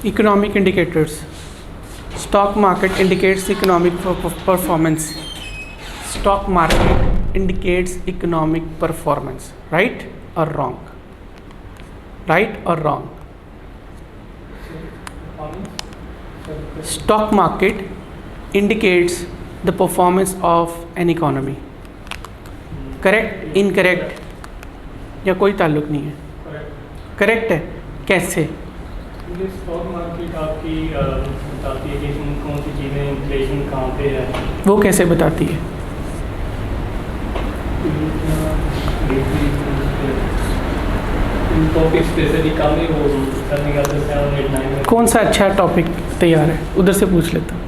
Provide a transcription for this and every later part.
Economic indicators. Stock market indicates economic performance. Stock market indicates economic performance. Right or wrong? Right or wrong? Stock market indicates the performance of an economy. Correct? Incorrect? या कोई ताल्लुक नहीं है? Correct है। कैसे? Stock market आपकी बताती है कि कौन सी चीज़ें इन्फ्लेशन कहाँ पे है। वो कैसे बताती है? टॉपिक्स पे से कम ही वो करने का 7, 8, 9 कौन सा अच्छा टॉपिक तैयार है उधर से पूछ लेता हूँ।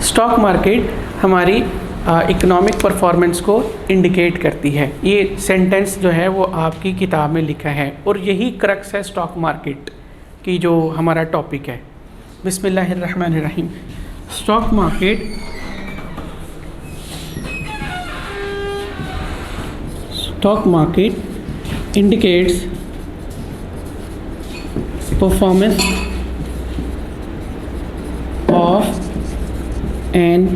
स्टॉक मार्केट हमारी इकोनॉमिक परफॉर्मेंस को इंडिकेट करती है। ये सेंटेंस जो है वो आपकी किताब में लिखा है और यही क्रक्स है स्टॉक मार्केट की जो हमारा टॉपिक है। बिस्मिल्लाहिर्रहमानिर्रहीम। Stock market indicates performance of an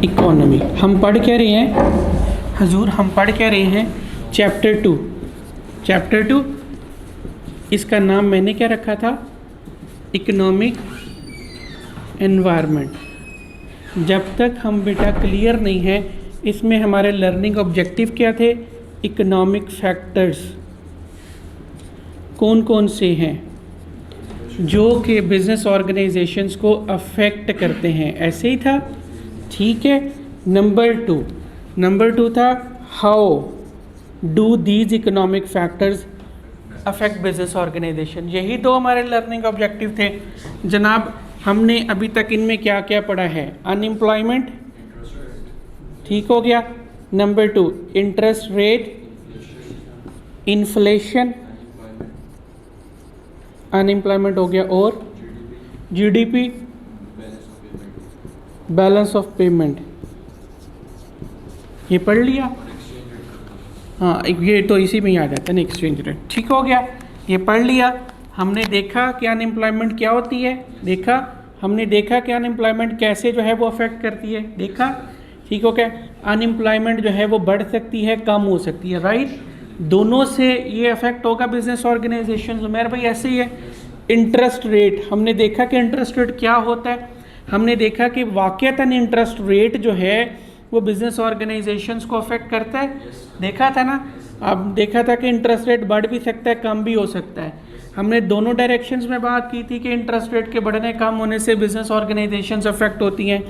economy. हम पढ़ क्या रहे हैं हजूर? हम पढ़ क्या रहे हैं? चैप्टर 2। इसका नाम मैंने क्या रखा था? Economic environment. जब तक हम बेटा क्लियर नहीं है इसमें हमारे लर्निंग ऑब्जेक्टिव क्या थे? इकोनॉमिक फैक्टर्स कौन कौन से हैं जो कि बिज़नेस ऑर्गेनाइजेशंस को अफेक्ट करते हैं। ऐसे ही था, ठीक है। नंबर 2 था how do these economic factors affect business organisation. यही दो हमारे लर्निंग ऑब्जेक्टिव थे जनाब। हमने अभी तक इनमें क्या क्या पढ़ा है? अनएम्प्लॉयमेंट, ठीक हो गया। Number 2 interest rate, inflation, unemployment हो गया, और जीडीपी, बैलेंस ऑफ पेमेंट। ये पढ़ लिया? हाँ, ये तो इसी में ही आ जाता है ना, एक्सचेंज रेट। ठीक हो गया, ये पढ़ लिया। हमने देखा कि अनएम्प्लॉयमेंट क्या होती है, हमने देखा कि अनएम्प्लॉयमेंट कैसे जो है वो अफेक्ट करती है, देखा। ठीक हो गया। अनएम्प्लॉयमेंट जो है वो बढ़ सकती है, कम हो सकती है, राइट। दोनों से ये अफेक्ट होगा बिजनेस ऑर्गेनाइजेशन। उमर भाई ऐसे ही है। इंटरेस्ट रेट, हमने देखा कि इंटरेस्ट रेट क्या होता है। हमने देखा कि वाक़तन इंटरेस्ट रेट जो है वो बिज़नेस ऑर्गेनाइजेशंस को अफेक्ट करता है, देखा था ना। अब देखा था कि इंटरेस्ट रेट बढ़ भी सकता है, कम भी हो सकता है। हमने दोनों डायरेक्शंस में बात की थी कि इंटरेस्ट रेट के बढ़ने कम होने से बिज़नेस ऑर्गेनाइजेशंस अफेक्ट होती हैं।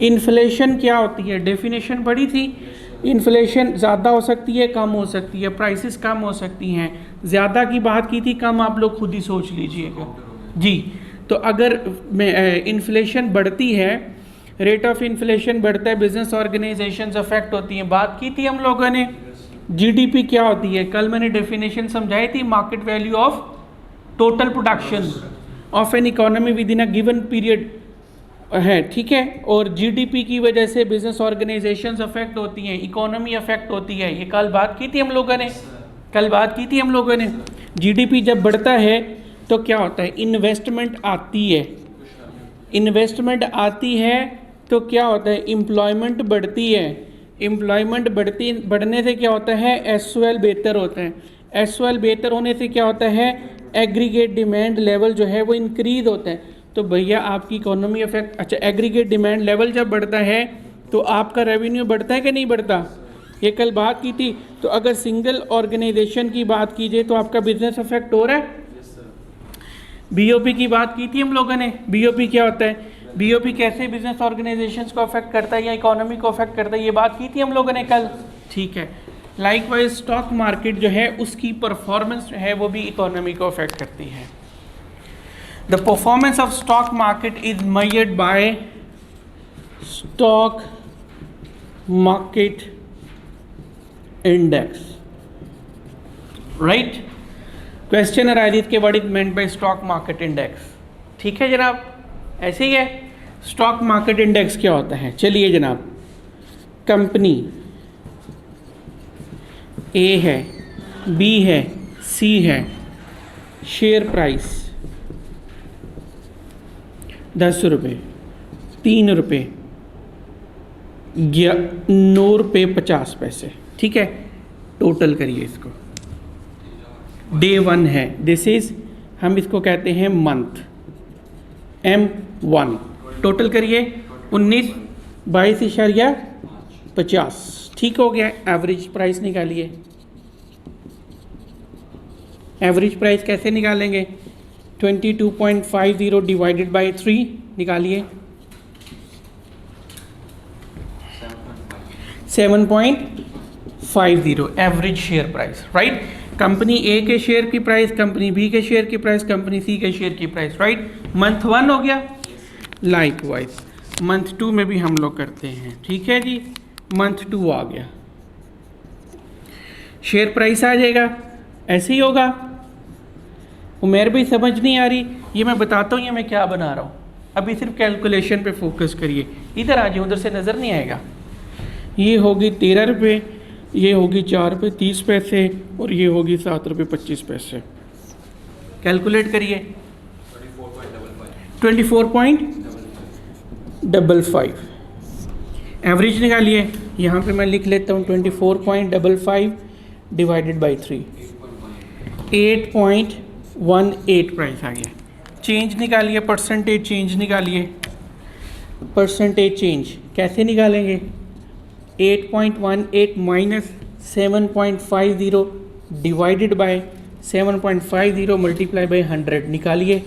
इन्फ्लेशन क्या होती है, डेफिनेशन पढ़ी थी। इन्फ्लेशन ज़्यादा हो सकती है, कम हो सकती है, प्राइसेस कम हो सकती हैं। ज़्यादा की बात की थी, कम आप लोग खुद ही सोच लीजिएगा जी। तो अगर इन्फ्लेशन बढ़ती है, रेट ऑफ इन्फ्लेशन बढ़ता है, बिजनेस ऑर्गेनाइजेशंस अफेक्ट होती हैं। बात की थी हम लोगों ने। जीडीपी क्या होती है? कल मैंने डेफिनेशन समझाई थी, market value of total production of an economy with in a given period है, ठीक है। और जीडीपी की वजह से बिजनेस ऑर्गेनाइजेशंस अफेक्ट होती हैं, इकोनॉमी अफेक्ट होती है। ये कल बात की थी हम लोगों ने, जीडीपी जब बढ़ता है तो क्या होता है? इन्वेस्टमेंट आती है तो क्या होता है? एम्प्लॉयमेंट बढ़ती है। एम्प्लॉयमेंट बढ़ने से क्या होता है? एसओएल बेहतर होता है। एसओएल बेहतर होने से क्या होता है? एग्रीगेट डिमांड लेवल जो है वो इंक्रीज होता है। तो भैया आपकी इकोनॉमी अफेक्ट, अच्छा, एग्रीगेट डिमांड लेवल जब बढ़ता है तो आपका रेवेन्यू बढ़ता है कि नहीं बढ़ता? ये कल बात की थी। तो अगर सिंगल ऑर्गेनाइजेशन की बात कीजिए तो आपका बिजनेस अफेक्ट हो रहा है। बीओपी की बात की थी हम लोगों ने। बीओपी क्या होता है? बीओपी कैसे बिजनेस ऑर्गेनाइजेशंस को अफेक्ट करता है या इकोनॉमी को अफेक्ट करता है, ये बात की थी हम लोगों ने कल, ठीक है। लाइकवाइज स्टॉक मार्केट जो है उसकी परफॉर्मेंस जो है वो भी इकोनॉमी को अफेक्ट करती है। The performance of stock market is measured by stock market index, right. Question arise के what is meant by stock market index, ठीक है जनाब, ऐसे ही है। स्टॉक मार्केट इंडेक्स क्या होता है? चलिए जनाब, कंपनी ए है, बी है, सी है, शेयर प्राइस 10 रुपये, 3 रुपये, 9 रुपये 50 पैसे, ठीक है। टोटल करिए इसको, डे 1 है, दिस इज, हम इसको कहते हैं मंथ, M1। टोटल करिए 19 22.50, ठीक हो गया। एवरेज प्राइस निकालिए। एवरेज प्राइस कैसे निकालेंगे? 22.50 डिवाइडेड बाय 3 निकालिए, 7.50 average share price, right. Company A के शेयर की प्राइस, कंपनी बी के शेयर की प्राइस, कंपनी सी के शेयर की प्राइस, राइट। मंथ 1 हो गया। लाइकवाइज मंथ 2 में भी हम लोग करते हैं, ठीक है जी। मंथ 2 आ गया, शेयर प्राइस आ जाएगा, ऐसे ही होगा। उमेर भी समझ नहीं आ रही, ये मैं बताता हूँ, ये मैं क्या बना रहा हूँ। अभी सिर्फ कैलकुलेशन पे फोकस करिए। इधर आ जाइए, उधर से नज़र नहीं आएगा। ये होगी 13 रुपये, ये होगी 4 रुपये 30 पैसे, और ये होगी 7 रुपये 25 पैसे। कैलकुलेट करिए। 24.55 एवरेज निकालिए। यहाँ पे मैं लिख लेता हूँ 24.55 डिवाइडेड बाई 3, 8.18 प्राइस आ गया। चेंज निकालिए, परसेंटेज चेंज निकालिए। परसेंटेज चेंज कैसे निकालेंगे? 8.18 minus 7.50 divided by 7.50 multiply by 100 निकालिए।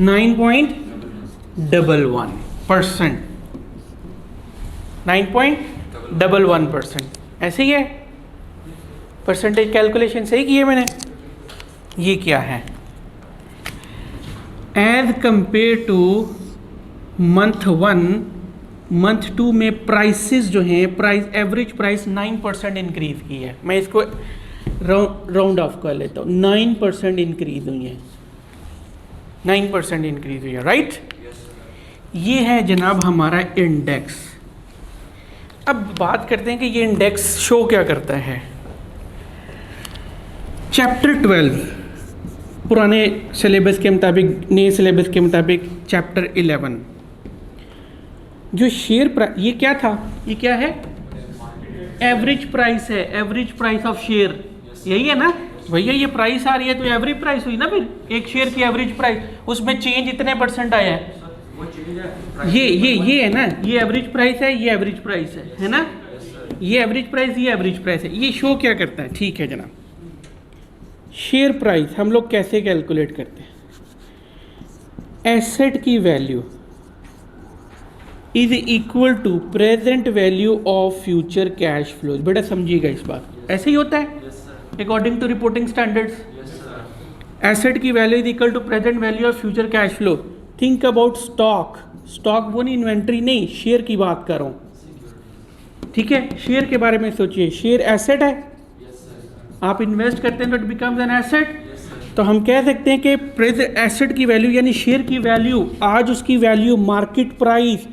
9.11%, 9.11%, ऐसे ही है। परसेंटेज कैलकुलेशन सही की है मैंने। ये क्या है? As compare to month 1, month 2 में प्राइसेस जो हैं, प्राइस एवरेज प्राइस 9% इंक्रीज की है। मैं इसको राउंड ऑफ कर लेता हूँ, 9% इंक्रीज हुई है, 9% इंक्रीज हुई है, राइट। ये है जनाब हमारा इंडेक्स। अब बात करते हैं कि ये इंडेक्स शो क्या करता है। चैप्टर 12 पुराने सिलेबस के मुताबिक, नए सिलेबस के मुताबिक चैप्टर 11, जो शेयर प्राइस, ये क्या था? ये क्या है? एवरेज प्राइस है, एवरेज प्राइस ऑफ शेयर, यही है ना भैया। ये प्राइस आ रही है तो एवरेज प्राइस हुई ना, फिर एक शेयर की एवरेज प्राइस, उसमें चेंज इतने % आया है, ये है ना, ये एवरेज प्राइस है, ये एवरेज प्राइस है ना, ये एवरेज प्राइस, ये एवरेज प्राइस है। ये शो क्या करता है? ठीक है जनाब, शेयर प्राइस हम लोग कैसे कैलकुलेट करते हैं? एसेट की value is equal to present value of future cash flows. बेटा समझिएगा इस बात, ऐसे ही होता है according to reporting standards. Asset की value is equal to present value of future cash flow. Think about stock, stock वो नहीं, इन्वेंट्री नहीं, शेयर की बात कर रहा हूँ, ठीक है। शेयर के बारे में सोचिए, शेयर एसेट है, आप इन्वेस्ट करते हैं तो इट बिकम्स एन एसेट। तो हम कह सकते हैं कि प्रेजेंट एसेट की वैल्यू यानी शेयर की वैल्यू, आज उसकी value market price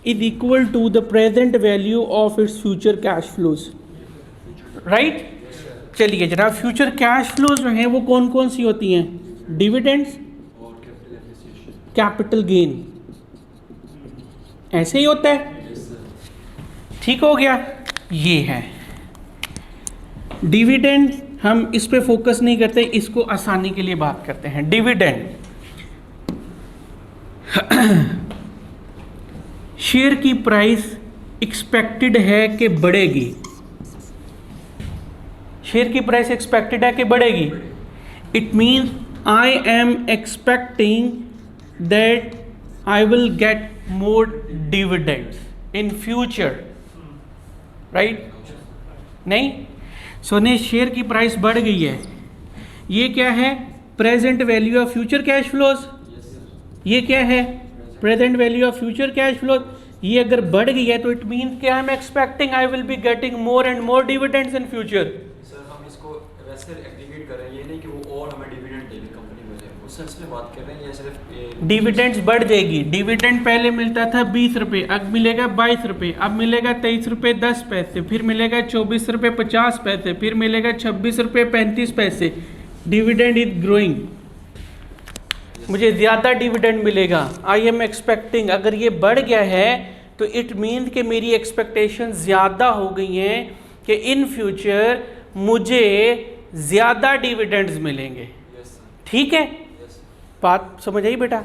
is equal to the present value of its future cash flows, right. चलिए जनाब, फ्यूचर कैश फ्लोज जो हैं वो कौन कौन सी होती हैं? डिविडेंड्स, कैपिटल गेन, ऐसे ही होता है, ठीक हो गया। ये है डिविडेंड, हम इस पे फोकस नहीं करते, इसको आसानी के लिए बात करते हैं। डिविडेंड शेयर की प्राइस एक्सपेक्टेड है कि बढ़ेगी, शेयर की प्राइस एक्सपेक्टेड है कि बढ़ेगी। It means I am expecting that I will get more dividends in future, right. नहीं, सोने शेयर की प्राइस बढ़ गई है, ये क्या है? Present value of future cash flows. ये क्या है? Present value of future cash flows. ये अगर बढ़ गई है तो इट मीन्स कि I am expecting I will be getting more and more dividends in future. Sir हम इसको वैसे एग्रीगेट कर रहे हैं, ये नहीं कि वो और हमें डिविडेंड देगी कंपनी में, उस सेंस में बात कर रहे हैं। ये सिर्फ डिविडेंड्स बढ़ जाएगी। डिविडेंड पहले मिलता था 20 रुपये, अब मिलेगा 22 रुपये, अब मिलेगा 23 रुपये 10 पैसे, फिर मिलेगा 24 रुपये 50 पैसे, फिर मिलेगा 26 रुपये 35 पैसे। डिविडेंड इज ग्रोइंग, मुझे ज़्यादा डिविडेंड मिलेगा। आई एम एक्सपेक्टिंग, अगर ये बढ़ गया है तो इट मीन कि मेरी एक्सपेक्टेशन ज़्यादा हो गई हैं कि इन फ्यूचर मुझे ज़्यादा डिविडेंड्स मिलेंगे। ठीक है, बात समझ आई बेटा?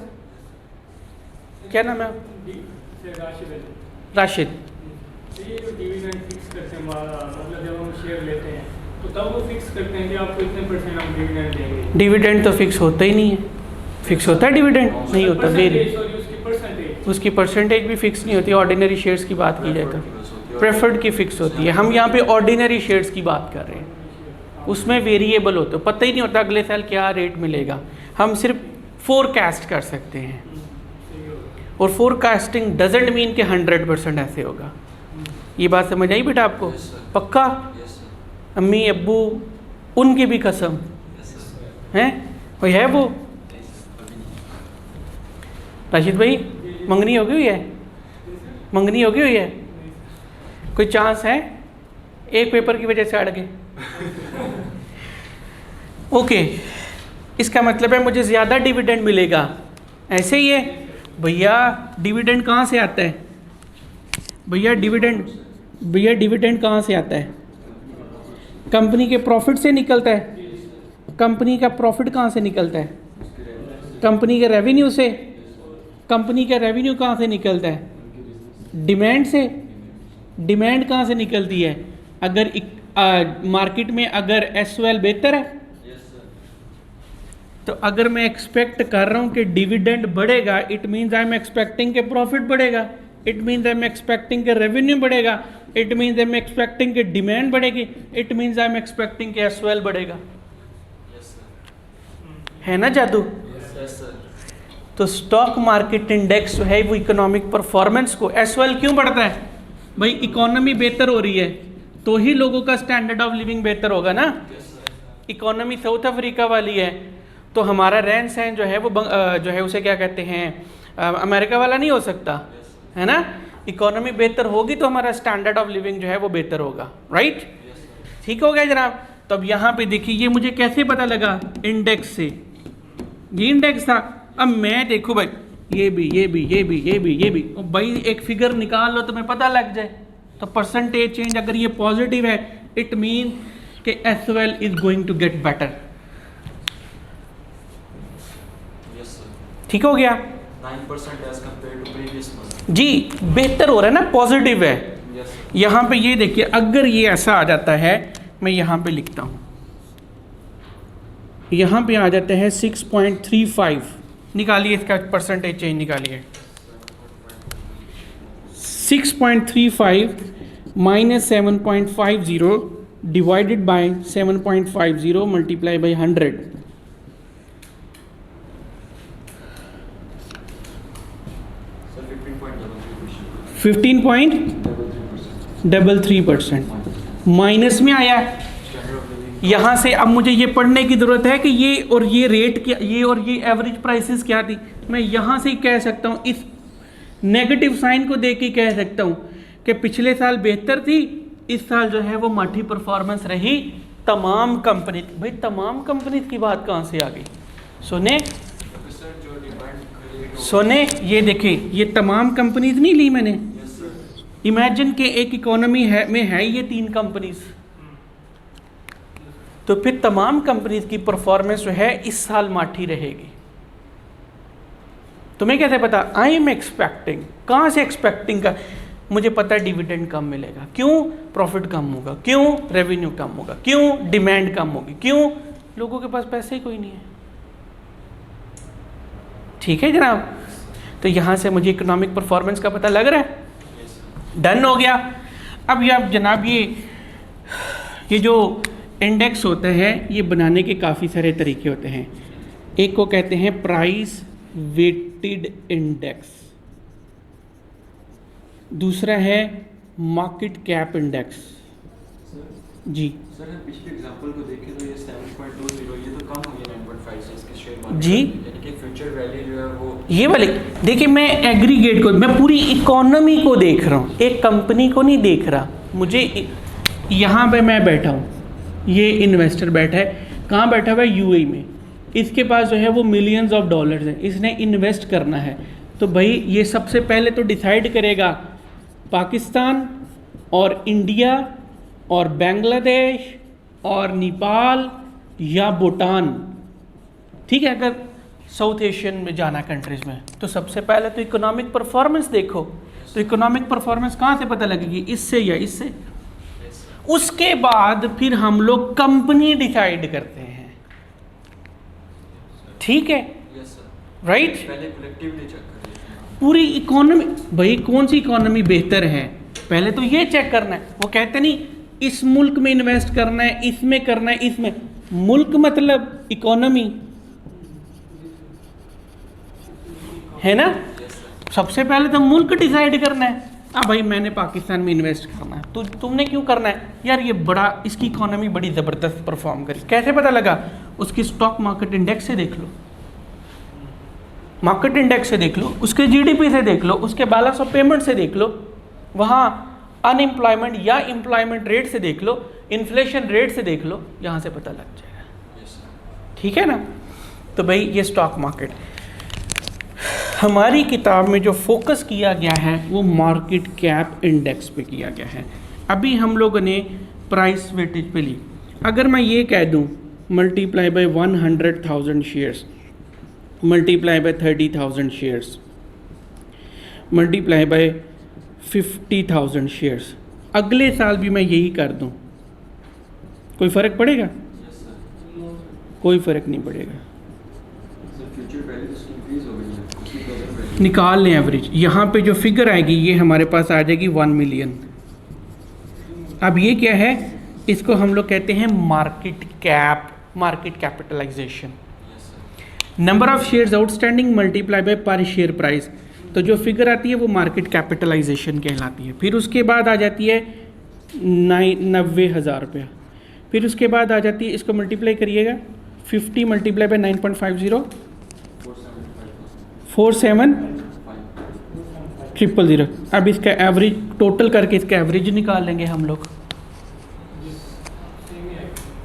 क्या नाम है? राशिद। ये जो डिविडेंड फिक्स करते हैं मतलब जब हम शेयर लेते हैं तो तब वो फिक्स करते हैं कि आपको इतने परसेंट हम डिविडेंड देंगे। डिविडेंड तो फिक्स होता ही नहीं है। फिक्स होता है डिविडेंड? नहीं होता, वेरी। उसकी परसेंटेज भी फिक्स नहीं होती। ऑर्डिनरी शेयर्स की बात की जाए तो प्रेफर्ड की फिक्स होती है। हम यहाँ पे ऑर्डिनरी शेयर्स की बात कर रहे हैं, उसमें वेरिएबल होते हैं, पता ही नहीं होता अगले साल क्या रेट मिलेगा। हम सिर्फ फोरकास्ट कर सकते हैं, और फोरकास्टिंग डजेंट मीन कि 100% ऐसे होगा। ये बात समझ आई बेटा आपको? पक्का? अम्मी अब्बू उनकी भी कसम हैं, कोई है वो? राशिद भाई मंगनी होगी हुई है? मंगनी होगी हुई है? कोई चांस है? एक पेपर की वजह से अड़ गए। ओके, इसका मतलब है मुझे ज़्यादा डिविडेंड मिलेगा। ऐसे ही है भैया। डिविडेंड कहाँ से आता है भैया? डिविडेंड कहाँ से आता है? कंपनी के प्रॉफिट से निकलता है। कंपनी का प्रॉफिट कहाँ से निकलता है? कंपनी के रेवेन्यू से। कंपनी का रेवेन्यू कहाँ से निकलता है? डिमांड से। डिमांड कहाँ से निकलती है? अगर मार्केट में अगर एसओएल बेहतर है तो अगर मैं एक्सपेक्ट कर रहा हूँ कि डिविडेंड बढ़ेगा, it means I am expecting कि प्रॉफिट बढ़ेगा, it means I am expecting कि रेवेन्यू बढ़ेगा, it means I am expecting कि डिमांड बढ़ेगी, it means I am expecting कि एसओएल बढ़ेगा। है ना जादू? तो स्टॉक मार्केट इंडेक्स जो है वो इकोनॉमिक परफॉर्मेंस को, एसओएल क्यों बढ़ता है भाई? इकोनॉमी बेहतर हो रही है तो ही लोगों का स्टैंडर्ड ऑफ लिविंग बेहतर होगा ना। इकोनॉमी साउथ अफ्रीका वाली है तो हमारा रहन सहन जो है वो जो है उसे क्या कहते हैं, अमेरिका वाला नहीं हो सकता, है ना। इकोनॉमी बेहतर होगी तो हमारा स्टैंडर्ड ऑफ लिविंग जो है वो बेहतर होगा, राइट। ठीक हो गया जनाब। तो अब यहाँ पे देखिए ये मुझे कैसे पता लगा? इंडेक्स से। ये इंडेक्स था। अब मैं देखो भाई ये भी और भाई एक फिगर निकाल लो तो मैं पता लग जाए। तो परसेंटेज चेंज अगर ये पॉजिटिव है इट मीन कि SOL is going to get better. ठीक हो गया? 9% as compared to previous month। जी बेहतर हो रहा है ना, पॉजिटिव है। यहाँ पे ये देखिए अगर ये ऐसा आ जाता है, मैं यहाँ पे लिखता हूँ, यहाँ पे आ जाता है 6.35, निकालिए इसका परसेंटेज चेंज निकालिए। 6.35 minus 7.50 divided by 7.50 multiply by 100। Sir 15.33%। 15.33% minus में आया। यहाँ से अब मुझे ये पढ़ने की ज़रूरत है कि ये और ये रेट क्या, ये और ये एवरेज प्राइसेस क्या थी। मैं यहाँ से ही कह सकता हूँ, इस नेगेटिव साइन को देख के कह सकता हूँ कि पिछले साल बेहतर थी, इस साल जो है वो माठी परफॉर्मेंस रही तमाम कंपनी। भाई तमाम कंपनी की बात कहाँ से आ गई? सुने ये देखिए, ये तमाम कंपनीज नहीं ली मैंने। इमेजिन के एक इकोनॉमी है में है ये 3 कंपनीज, तो फिर तमाम कंपनीज की परफॉर्मेंस जो है इस साल माठी रहेगी। तुम्हें कैसे पता? I am expecting. कहाँ से एक्सपेक्टिंग का? मुझे पता है डिविडेंड कम मिलेगा। क्यों? प्रॉफिट कम होगा। क्यों? रेवेन्यू कम होगा। क्यों? डिमांड कम होगी। क्यों? लोगों के पास पैसे ही कोई नहीं है। ठीक है जनाब। तो यहाँ से मुझे इकोनॉमिक परफॉर्मेंस का पता लग रहा है। डन हो गया। अब ये जनाब ये जो इंडेक्स होता है ये बनाने के काफ़ी सारे तरीके होते हैं। एक को कहते हैं प्राइस वेटेड इंडेक्स, दूसरा है मार्केट कैप इंडेक्स। जी सर हम पिछले एग्जांपल को देखें तो ये 7.20 ये तो कम हो गया 9.5 से इसके शेयर मार्केट जी, यानी कि फ्यूचर वैल्यू जो है वो ये वाले देखिए, मैं एग्रीगेट को, मैं पूरी इकोनॉमी को देख रहा हूँ, एक कंपनी को नहीं देख रहा। मुझे यहाँ पे मैं बैठा हूँ, ये इन्वेस्टर बैठा है, कहाँ बैठा हुआ है? यूएई में। इसके पास जो है वो मिलियंस ऑफ डॉलर्स हैं, इसने इन्वेस्ट करना है। तो भाई ये सबसे पहले तो डिसाइड करेगा पाकिस्तान और इंडिया और बांग्लादेश और नेपाल या भूटान, ठीक है। अगर साउथ एशियन में जाना कंट्रीज़ में, तो सबसे पहले तो इकोनॉमिक परफॉर्मेंस देखो। तो इकोनॉमिक परफॉर्मेंस कहाँ से पता लगेगी? इससे या इससे। उसके बाद फिर हम लोग कंपनी डिसाइड करते हैं, ठीक है, राइट। पहले कलेक्टिवली चेक करें पूरी इकोनॉमी, भाई कौन सी इकोनॉमी बेहतर है, पहले तो ये चेक करना है। वो कहते नहीं इस मुल्क में इन्वेस्ट करना है, इसमें करना है, इसमें। मुल्क मतलब इकोनॉमी है ना। सबसे पहले तो मुल्क डिसाइड करना है। अब भाई मैंने पाकिस्तान में इन्वेस्ट करना है, तो तुमने क्यों करना है? यार ये बड़ा, इसकी इकोनॉमी बड़ी ज़बरदस्त परफॉर्म करी। कैसे पता लगा? उसकी स्टॉक मार्केट इंडेक्स से देख लो, मार्केट इंडेक्स से देख लो, उसके जीडीपी से देख लो, उसके बैलेंस ऑफ पेमेंट से देख लो, वहाँ अनएम्प्लॉयमेंट या एम्प्लॉयमेंट रेट से देख लो, इन्फ्लेशन रेट से देख लो, यहाँ से पता लग जाएगा, ठीक है ना। तो भाई ये स्टॉक मार्केट, हमारी किताब में जो फोकस किया गया है वो मार्केट कैप इंडेक्स पे किया गया है। अभी हम लोगों ने प्राइस वेटेज पे ली। अगर मैं ये कह दूँ multiply by 100,000 shares, multiply by 30,000 shares, multiply by 50,000 shares, अगले साल भी मैं यही कर दूँ, कोई फ़र्क पड़ेगा? कोई फ़र्क नहीं पड़ेगा। निकाल लें एवरेज, यहाँ पे जो फिगर आएगी ये हमारे पास आ जाएगी 1 मिलियन। अब ये क्या है? इसको हम लोग कहते हैं market cap, market capitalisation. Number of shares outstanding multiply by per share price, तो जो फिगर आती है वो मार्केट कैपिटलाइजेशन कहलाती है। फिर उसके बाद आ जाती है 90,000 रुपया। फिर उसके बाद आ जाती है, इसको मल्टीप्लाई करिएगा, 50 मल्टीप्लाई बाय 9.50, 47,000। अब इसका एवरेज टोटल करके इसका एवरेज निकाल लेंगे हम लोग,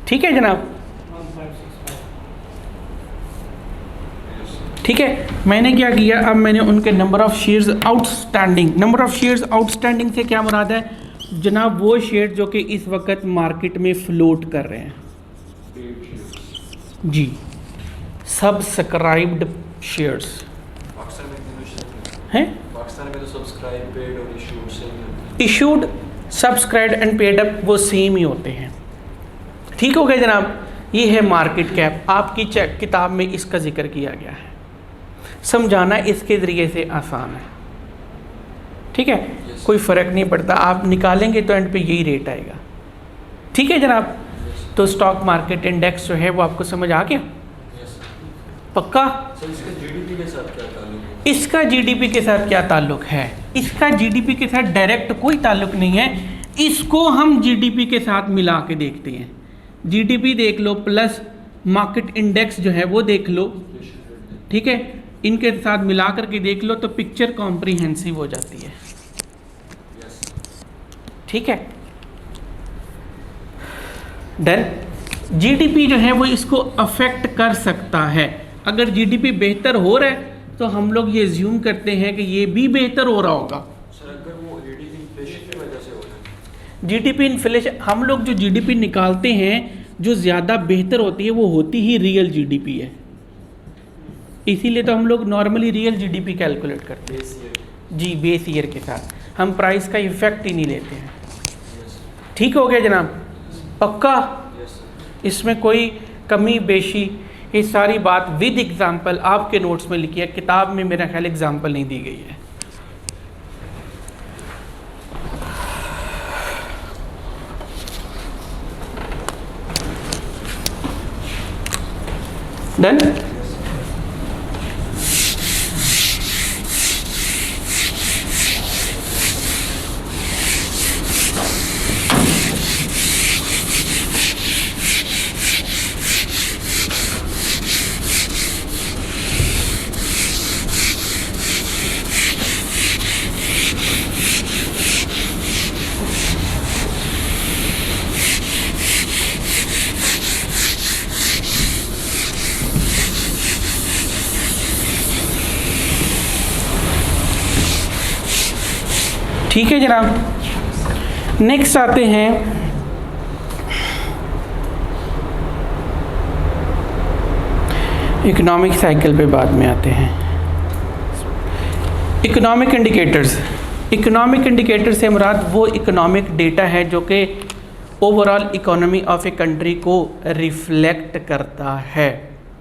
ठीक है जनाब। ठीक है, मैंने क्या किया, अब मैंने उनके number of shares outstanding, number of shares outstanding से क्या मुराद है जनाब? वो शेयर जो कि इस वक्त मार्केट में फ्लोट कर रहे हैं जी, सब्सक्राइब्ड शेयर्स हैं। पाकिस्तान में तो सब्सक्राइब, पेड और issued same he, issued, subscribed and paid up वो सेम ही होते हैं, ठीक हो गया जनाब। ये है मार्केट कैप, आपकी चेक किताब में इसका जिक्र किया गया है, समझाना इसके ज़रिए से आसान है, ठीक है। कोई फ़र्क नहीं पड़ता, आप निकालेंगे तो एंड पे यही रेट आएगा, ठीक है जनाब। तो स्टॉक मार्केट इंडेक्स जो है वो आपको समझ आ गया? पक्का? सर इसका जीडीपी के साथ क्या ताल्लुक है? इसका जीडीपी के साथ क्या ताल्लुक है? इसका जीडीपी के साथ डायरेक्ट कोई ताल्लुक नहीं है, इसको हम जीडीपी के साथ मिला के देखते हैं। जीडीपी देख लो प्लस मार्केट इंडेक्स जो है वो देख लो, ठीक है, इनके साथ मिला करके देख लो तो पिक्चर कॉम्प्रिहेंसिव हो जाती है, ठीक है। डन। जीडीपी जो है वो इसको अफेक्ट कर सकता है। अगर जीडीपी बेहतर हो रहा है तो हम लोग ये ज्यूम करते हैं कि ये भी बेहतर हो रहा होगा। सर अगर वो जीडीपी इन्फ्लेशन की वजह से हो रहा है, जीडीपी इन्फ्लेशन, हम लोग जो जीडीपी निकालते हैं जो ज़्यादा बेहतर होती है वो होती ही रियल जीडीपी है, इसीलिए तो हम लोग नॉर्मली रियल जीडीपी कैलकुलेट करते हैं बेस ईयर। जी, बेस ईयर के साथ। हम प्राइस का इफेक्ट ही नहीं लेते हैं, ठीक हो गया जनाब, पक्का? इसमें कोई कमी बेशी, ये सारी बात विद एग्जाम्पल आपके नोट्स में लिखी है, किताब में मेरा ख्याल एग्जाम्पल नहीं दी गई है। डन। ठीक है जनाब। नेक्स्ट आते हैं इकोनॉमिक साइकिल पे, बाद में आते हैं। इकोनॉमिक इंडिकेटर्स, इकोनॉमिक इंडिकेटर से मुराद वो इकोनॉमिक डेटा है जो कि overall economy of a country को रिफ्लेक्ट करता है।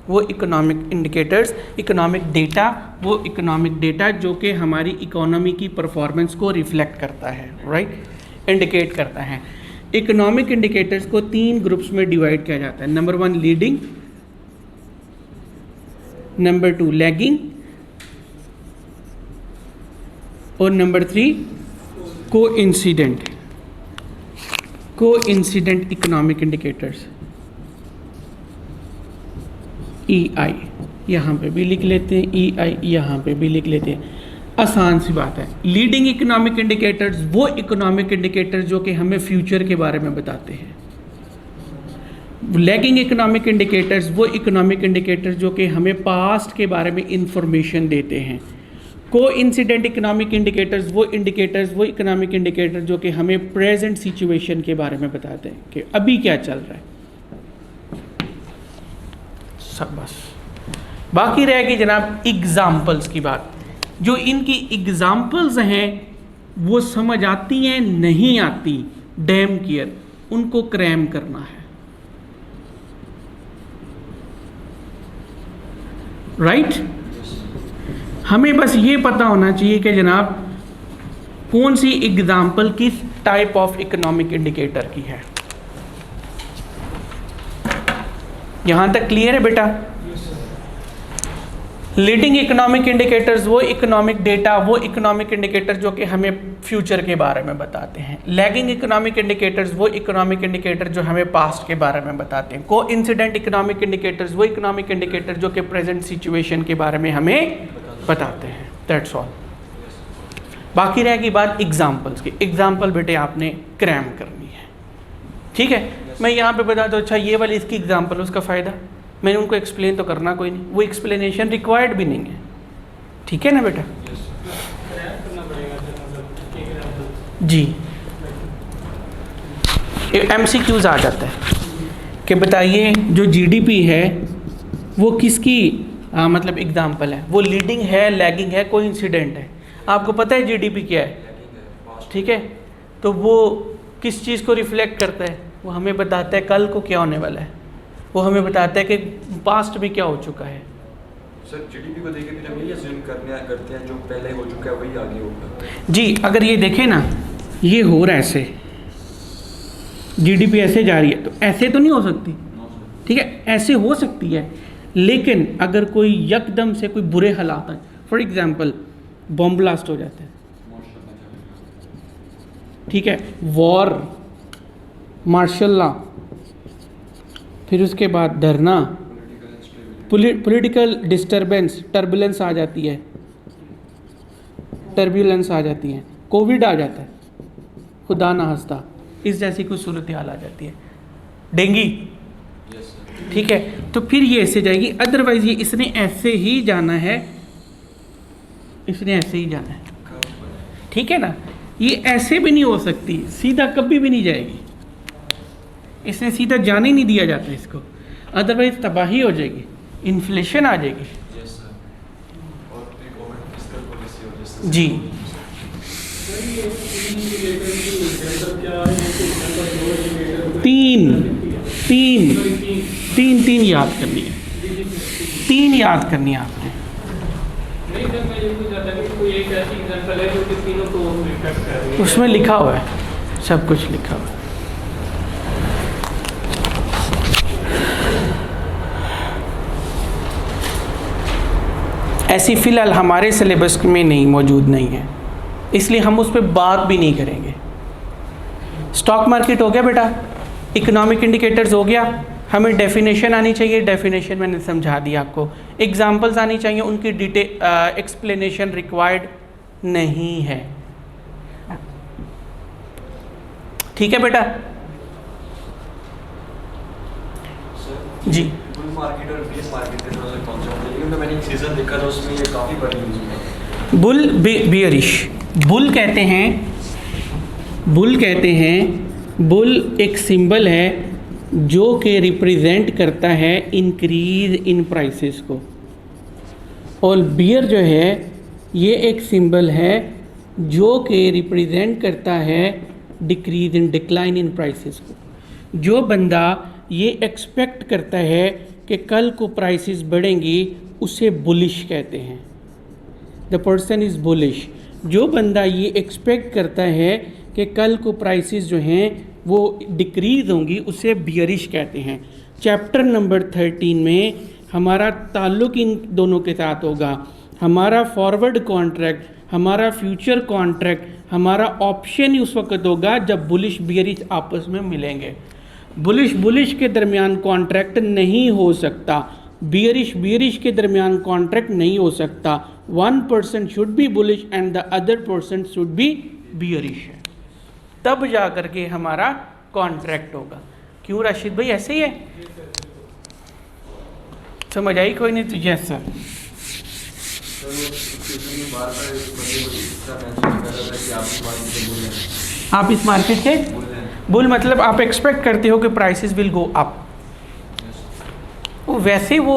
वो इकोनॉमिक इंडिकेटर्स, इकोनॉमिक डेटा, वो इकोनॉमिक डेटा जो कि हमारी इकोनॉमी की परफॉर्मेंस को रिफ्लेक्ट करता है, राइट, इंडिकेट करता है। इकोनॉमिक इंडिकेटर्स को 3 ग्रुप्स में डिवाइड किया जाता है। नंबर 1 लीडिंग, नंबर 2 लैगिंग और number 3 coincident, coincident economic indicators, EI यहाँ पे भी लिख लेते हैं, EI यहाँ पे भी लिख लेते हैं। आसान सी बात है। लीडिंग इकोनॉमिक इंडिकेटर्स वो इकोनॉमिक इंडिकेटर्स जो कि हमें फ्यूचर के बारे में बताते हैं। लैगिंग इकोनॉमिक इंडिकेटर्स वो इकोनॉमिक इंडिकेटर्स जो कि हमें पास्ट के बारे में इंफॉर्मेशन देते हैं। कोइंसिडेंट इकोनॉमिक इंडिकेटर्स वो इकोनॉमिक इंडिकेटर जो कि हमें प्रेजेंट सिचुएशन के बारे में बताते हैं कि अभी क्या चल रहा है। सब बस बाकी रहेगी जनाब एग्जाम्पल्स की बात। जो इनकी एग्जाम्पल्स हैं वो समझ आती हैं नहीं आती, डैम केयर, उनको क्रैम करना है, राइट। हमें बस ये पता होना चाहिए कि जनाब कौन सी एग्जाम्पल किस टाइप ऑफ इकोनॉमिक इंडिकेटर की है। यहां तक क्लियर है बेटा? लीडिंग इकोनॉमिक इंडिकेटर्स वो इकोनॉमिक डेटा, वो इकोनॉमिक इंडिकेटर जो कि हमें फ्यूचर के बारे में बताते हैं। लैगिंग इकोनॉमिक इंडिकेटर्स वो इकोनॉमिक इंडिकेटर जो हमें पास्ट के बारे में बताते हैं। कोइंसिडेंट इकोनॉमिक इंडिकेटर्स वो इकोनॉमिक इंडिकेटर जो कि प्रेजेंट सिचुएशन के बारे में हमें बताते हैं। That's all. बाकी रहेगी बात एग्जाम्पल्स की। एग्जाम्पल बेटे आपने क्रैम करनी है, ठीक है। मैं यहाँ पे बता दूँ, अच्छा ये वाली इसकी एग्जाम्पल, उसका फ़ायदा मैंने उनको एक्सप्लेन तो करना कोई नहीं, वो एक्सप्लेनेशन रिक्वायर्ड भी नहीं है, ठीक है ना बेटा? जी, MCQs आ जाता है कि बताइए जो GDP है वो किसकी मतलब एग्जाम्पल है, वो लीडिंग है, लैगिंग है, कोइंसिडेंट है। आपको पता है GDP क्या है, ठीक है। तो वो किस चीज़ को रिफ्लेक्ट करता है? वो हमें बताता है कल को क्या होने वाला है, वो हमें बताता है कि पास्ट में क्या हो चुका है। सर GDP को देख के फिर हम ये अज्यूम करते हैं जो पहले हो चुका है वही आगे होगा। जी, अगर ये देखें ना, ये हो रहा है ऐसे, GDP ऐसे जा रही है, तो ऐसे तो नहीं हो सकती, ठीक है, ऐसे हो सकती है। लेकिन अगर कोई यकदम से कोई बुरे हालात हैं, फॉर एग्जांपल बॉम्ब ब्लास्ट हो जाता है, ठीक है, वॉर, मार्शल लॉ, फिर उसके बाद धरना, पॉलिटिकल डिस्टर्बेंस, टर्बुलेंस आ जाती है, टर्बुलेंस आ जाती है, कोविड आ जाता है, खुदा ना हंसता, इस जैसी कुछ सूरत हाल आ जाती है, डेंगी, ठीक है। तो फिर ये ऐसे जाएगी, अदरवाइज ये इसने ऐसे ही जाना है, इसने ऐसे ही जाना है, ठीक है ना। ये ऐसे भी नहीं हो सकती, सीधा कभी भी नहीं जाएगी, इसने सीधा जाने नहीं दिया जाता इसको, अदरवाइज तबाही हो जाएगी, इन्फ्लेशन आ जाएगी। जी, तीन याद करनी है, 3 याद करनी है आपने। नहीं सर, मैं ये पूछ रहा था कि कोई एक ऐसी एग्जांपल है जो कि तीनों को रिफ्लेक्ट कर रही है। उसमें लिखा हुआ है, सब कुछ लिखा हुआ है। ऐसी फ़िलहाल हमारे सिलेबस में नहीं, मौजूद नहीं है, इसलिए हम उस पर बात भी नहीं करेंगे। स्टॉक मार्केट हो गया बेटा, इकोनॉमिक इंडिकेटर्स हो गया, हमें डेफिनेशन आनी चाहिए, डेफिनेशन मैंने समझा दिया आपको। एग्जांपल्स आनी चाहिए, उनकी डिटेल एक्सप्लेनेशन रिक्वायर्ड नहीं है, ठीक है बेटा? जी, बुल मार्केट और बेस मार्केट के थोड़ा सा कॉन्सेप्ट है, लेकिन तो मैंने एक सीजन देखा था उसमें ये काफ़ी बड़ी यूज हुआ। बुल बियरिश, बुल कहते हैं, बुल एक सिंबल है जो कि रिप्रेजेंट करता है इंक्रीज इन प्राइसेस को, और बियर जो है ये एक सिंबल है जो कि रिप्रेजेंट करता है decrease in decline in prices को। जो बंदा ये एक्सपेक्ट करता है कि कल को प्राइसेस बढ़ेंगी उसे बुलिश कहते हैं। The person is bullish. जो बंदा ये एक्सपेक्ट करता है कि कल को प्राइसेस जो हैं वो डिक्रीज़ होंगी उसे बियरिश कहते हैं। चैप्टर नंबर 13 में हमारा ताल्लुक़ इन दोनों के साथ होगा। हमारा फॉरवर्ड कॉन्ट्रैक्ट, हमारा फ्यूचर कॉन्ट्रैक्ट, हमारा ऑप्शन ही उस वक्त होगा जब बुलिश बियरिश आपस में मिलेंगे। बुलिश के दरमियान कॉन्ट्रैक्ट नहीं हो सकता, बियरिश के दरमियान कॉन्ट्रैक्ट नहीं हो सकता। One person should be bullish and the other person should be bearish, तब जा कर के हमारा कॉन्ट्रैक्ट होगा। क्यों राशिद भाई ऐसे ही है? समझ आई कोई नहीं? तो यस सर। आप इस मार्केट के बुल मतलब आप एक्सपेक्ट करते हो कि प्राइसेस विल गो अप। वैसे वो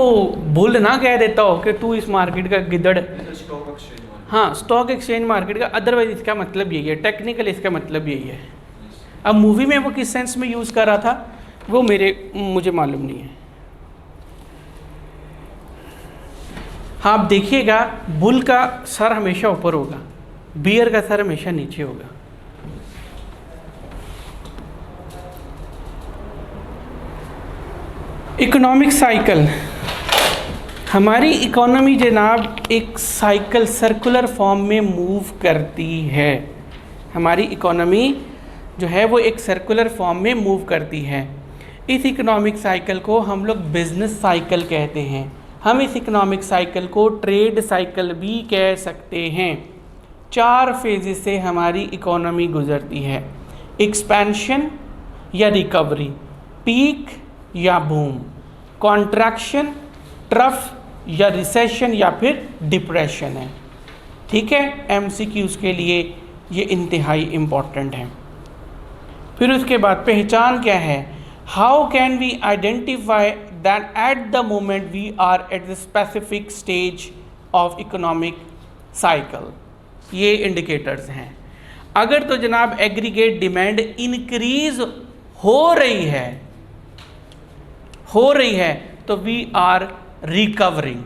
बुल ना कह देता हो कि तू इस मार्केट का गिदड़। हाँ, स्टॉक एक्सचेंज मार्केट का, अदरवाइज इसका मतलब यही है, टेक्निकल इसका मतलब यही है। अब मूवी में वो किस सेंस में यूज़ कर रहा था वो मुझे मालूम नहीं है। हाँ, आप देखिएगा बुल का सर हमेशा ऊपर होगा, बियर का सर हमेशा नीचे होगा। इकोनॉमिक साइकिल, हमारी इकोनॉमी जनाब एक साइकिल सर्कुलर फॉर्म में मूव करती है। हमारी इकोनॉमी जो है वो एक सर्कुलर फॉर्म में मूव करती है। इस इकोनॉमिक साइकिल को हम लोग बिजनेस साइकिल कहते हैं। हम इस इकोनॉमिक साइकिल को ट्रेड साइकिल भी कह सकते हैं। 4 फेजेस से हमारी इकोनॉमी गुजरती है, एक्सपेंशन या रिकवरी, पीक या बूम, कॉन्ट्रैक्शन, ट्रफ या रिसेशन या फिर डिप्रेशन है। ठीक है, एमसीक्यूज़ के लिए ये इंतहाई इम्पॉर्टेंट है। फिर उसके बाद पहचान क्या है? How can we identify that at the moment we are at the specific stage of economic cycle. ये इंडिकेटर्स हैं। अगर तो जनाब एग्रीगेट डिमांड इंक्रीज हो रही है तो वी आर रिकवरिंग,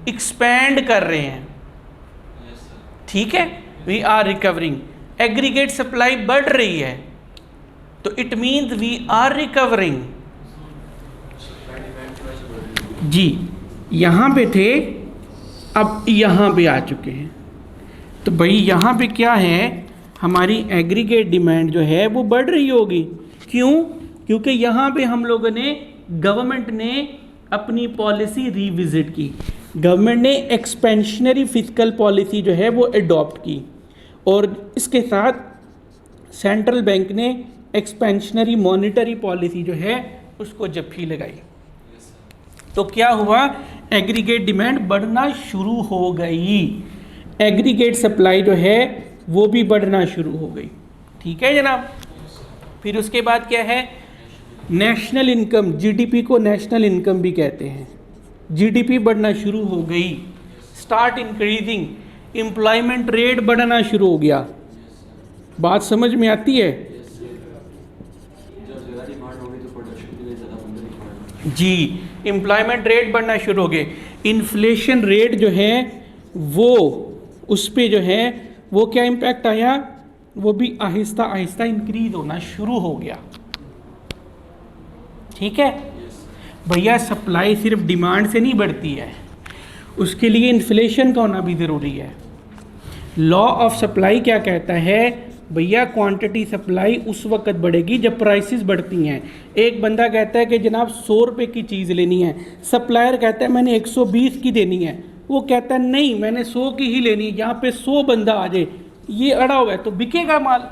एक्सपैंड कर रहे हैं। ठीक है, we are recovering. Aggregate supply बढ़ रही है तो it means we are recovering. जी, यहाँ पे थे, अब यहाँ पे आ चुके हैं। तो भाई यहाँ पे क्या है, हमारी एग्रीगेट डिमांड जो है वो बढ़ रही होगी। क्यों? क्योंकि यहाँ पे हम लोगों ने, गवर्नमेंट ने अपनी पॉलिसी रिविजिट की। गवर्नमेंट ने एक्सपेंशनरी फिस्कल पॉलिसी जो है वो अडॉप्ट की, और इसके साथ सेंट्रल बैंक ने एक्सपेंशनरी मॉनेटरी पॉलिसी जो है उसको जप्फी लगाई। तो क्या हुआ? एग्रीगेट डिमांड बढ़ना शुरू हो गई, एग्रीगेट सप्लाई जो है वो भी बढ़ना शुरू हो गई। ठीक है जनाब। फिर उसके बाद क्या है? नेशनल इनकम, जीडीपी को नेशनल इनकम भी कहते हैं। जीडीपी बढ़ना शुरू हो गई, स्टार्ट इंक्रीजिंग, एम्प्लॉयमेंट रेट बढ़ना शुरू हो गया। बात समझ में आती है? जी, एम्प्लॉयमेंट रेट बढ़ना शुरू हो गए। इन्फ्लेशन रेट जो है वो, उस पे जो है वो क्या इम्पैक्ट आया? वो भी आहिस्ता आहिस्ता इंक्रीज होना शुरू हो गया। ठीक है भैया, सप्लाई सिर्फ डिमांड से नहीं बढ़ती है, उसके लिए इन्फ्लेशन का होना भी ज़रूरी है। लॉ ऑफ सप्लाई क्या कहता है? भैया क्वांटिटी सप्लाई उस वक्त बढ़ेगी जब प्राइसेस बढ़ती हैं। एक बंदा कहता है कि जनाब 100 रुपये की चीज़ लेनी है, सप्लायर कहता है मैंने 120 की देनी है, वो कहता है नहीं मैंने 100 की ही लेनी है। यहाँ पे 100 बंदा आ जाए, ये अड़ा हुआ है तो बिकेगा माल